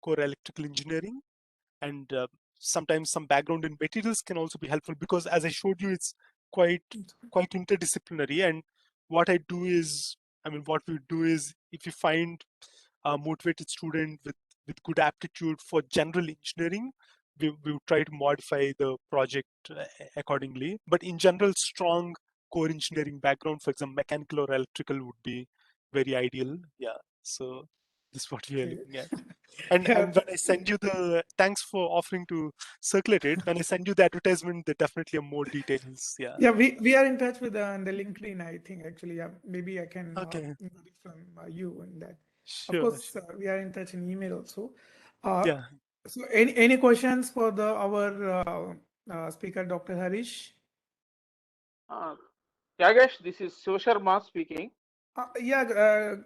electrical engineering, and sometimes some background in materials can also be helpful, because as I showed you, it's quite quite interdisciplinary. And what I do is, I mean, what we do is, if you find a motivated student with good aptitude for general engineering, we would try to modify the project accordingly. But in general, strong core engineering background, for example, mechanical or electrical, would be very ideal. Yeah. So this is what we are Okay. looking at. And when I send you the, thanks for offering to circulate it. When I send you the advertisement, there definitely are more details. Yeah. Yeah, we are in touch with the LinkedIn, I think, actually. Yeah, maybe I can Okay. get it from you in that. Of Sure. course, we are in touch in email also. Uh, Yeah. so any questions for our speaker, Dr. Harish? Uh, Yagesh, this is Shiv Sharma speaking. Yeah,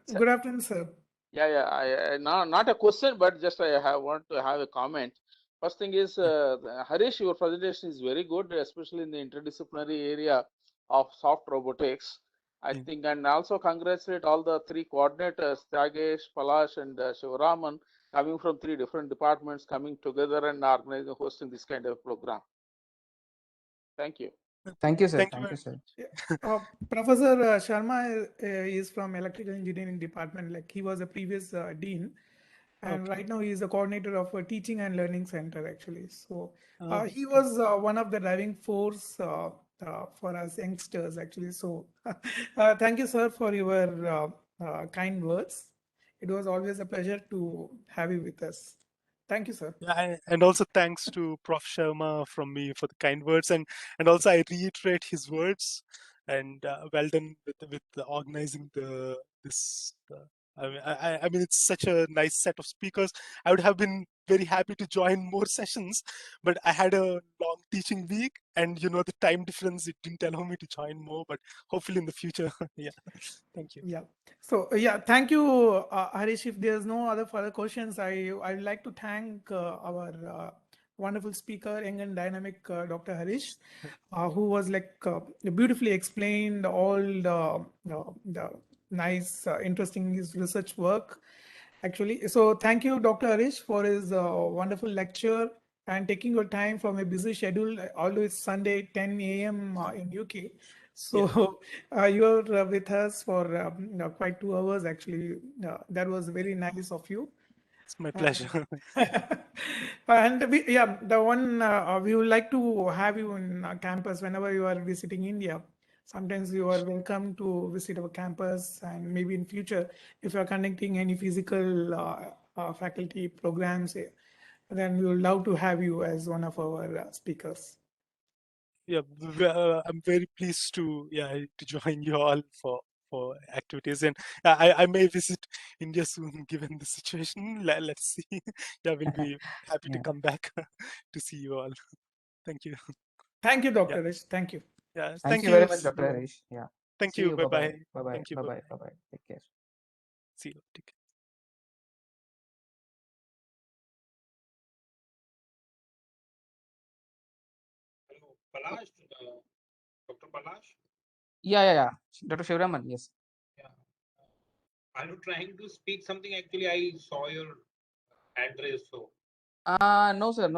So, good afternoon, sir. yeah. Not a question, but just want to have a comment. First thing is, Harish, your presentation is very good, especially in the interdisciplinary area of soft robotics. I Yeah. think, and also congratulate all the three coordinators, Yagesh, Palash, and Shivaraman, coming from three different departments, coming together and organizing, hosting this kind of program. Thank you. Thank you, sir. Thank you Thank you, very sir. Yeah. Professor Sharma is from Electrical Engineering Department. Like he was a previous dean, much. and Okay. right now he is a coordinator of a teaching and learning center actually. So Oh, he was one of the driving force for us youngsters actually. So thank you, sir, for your kind words. It was always a pleasure to have you with us. Thank you, sir. yeah, and also thanks to Prof. Sharma from me for the kind words, and also I reiterate his words, and well done with organizing this. I mean, it's such a nice set of speakers. I would have been very happy to join more sessions, but I had a long teaching week, and the time difference, it didn't allow me to join more. But hopefully in the future, yeah. Thank you. Yeah. So yeah, thank you, Harish. If there's no other further questions, I'd like to thank our wonderful speaker, young and dynamic Dr. Harish, who was like beautifully explained all the nice, interesting his research work. Actually, so thank you, Dr. Harish, for his wonderful lecture and taking your time from a busy schedule, although it's Sunday, 10 a.m. In UK. Yeah, So you're with us for quite 2 hours, actually. That was very nice of you. it's my Uh, pleasure. and yeah, the one we would like to have you in campus whenever you are visiting India. Sometimes you are welcome to visit our campus, and maybe in future, if you are conducting any physical faculty programs, then we would love to have you as one of our speakers. Yeah, I'm very pleased to to join you all for activities, and I may visit India soon given the situation. Let's see. Yeah, we'll be happy to Yeah. come back to see you all. Thank you. Thank you, Yeah. Dr. Rish. Thank you. Yeah. Thank you very much, Dr. Hareesh. Yeah. Thank See you. you. Bye Bye-bye. bye. Bye-bye. Thank you. Bye-bye. Bye bye. Bye-bye. Take care. See you. Take care. Hello, Palash, Dr. Palash. Yeah. Dr. Shivraman, yes. Yeah. Are you trying to speak something? Actually, I saw your hand raised. So. No, sir.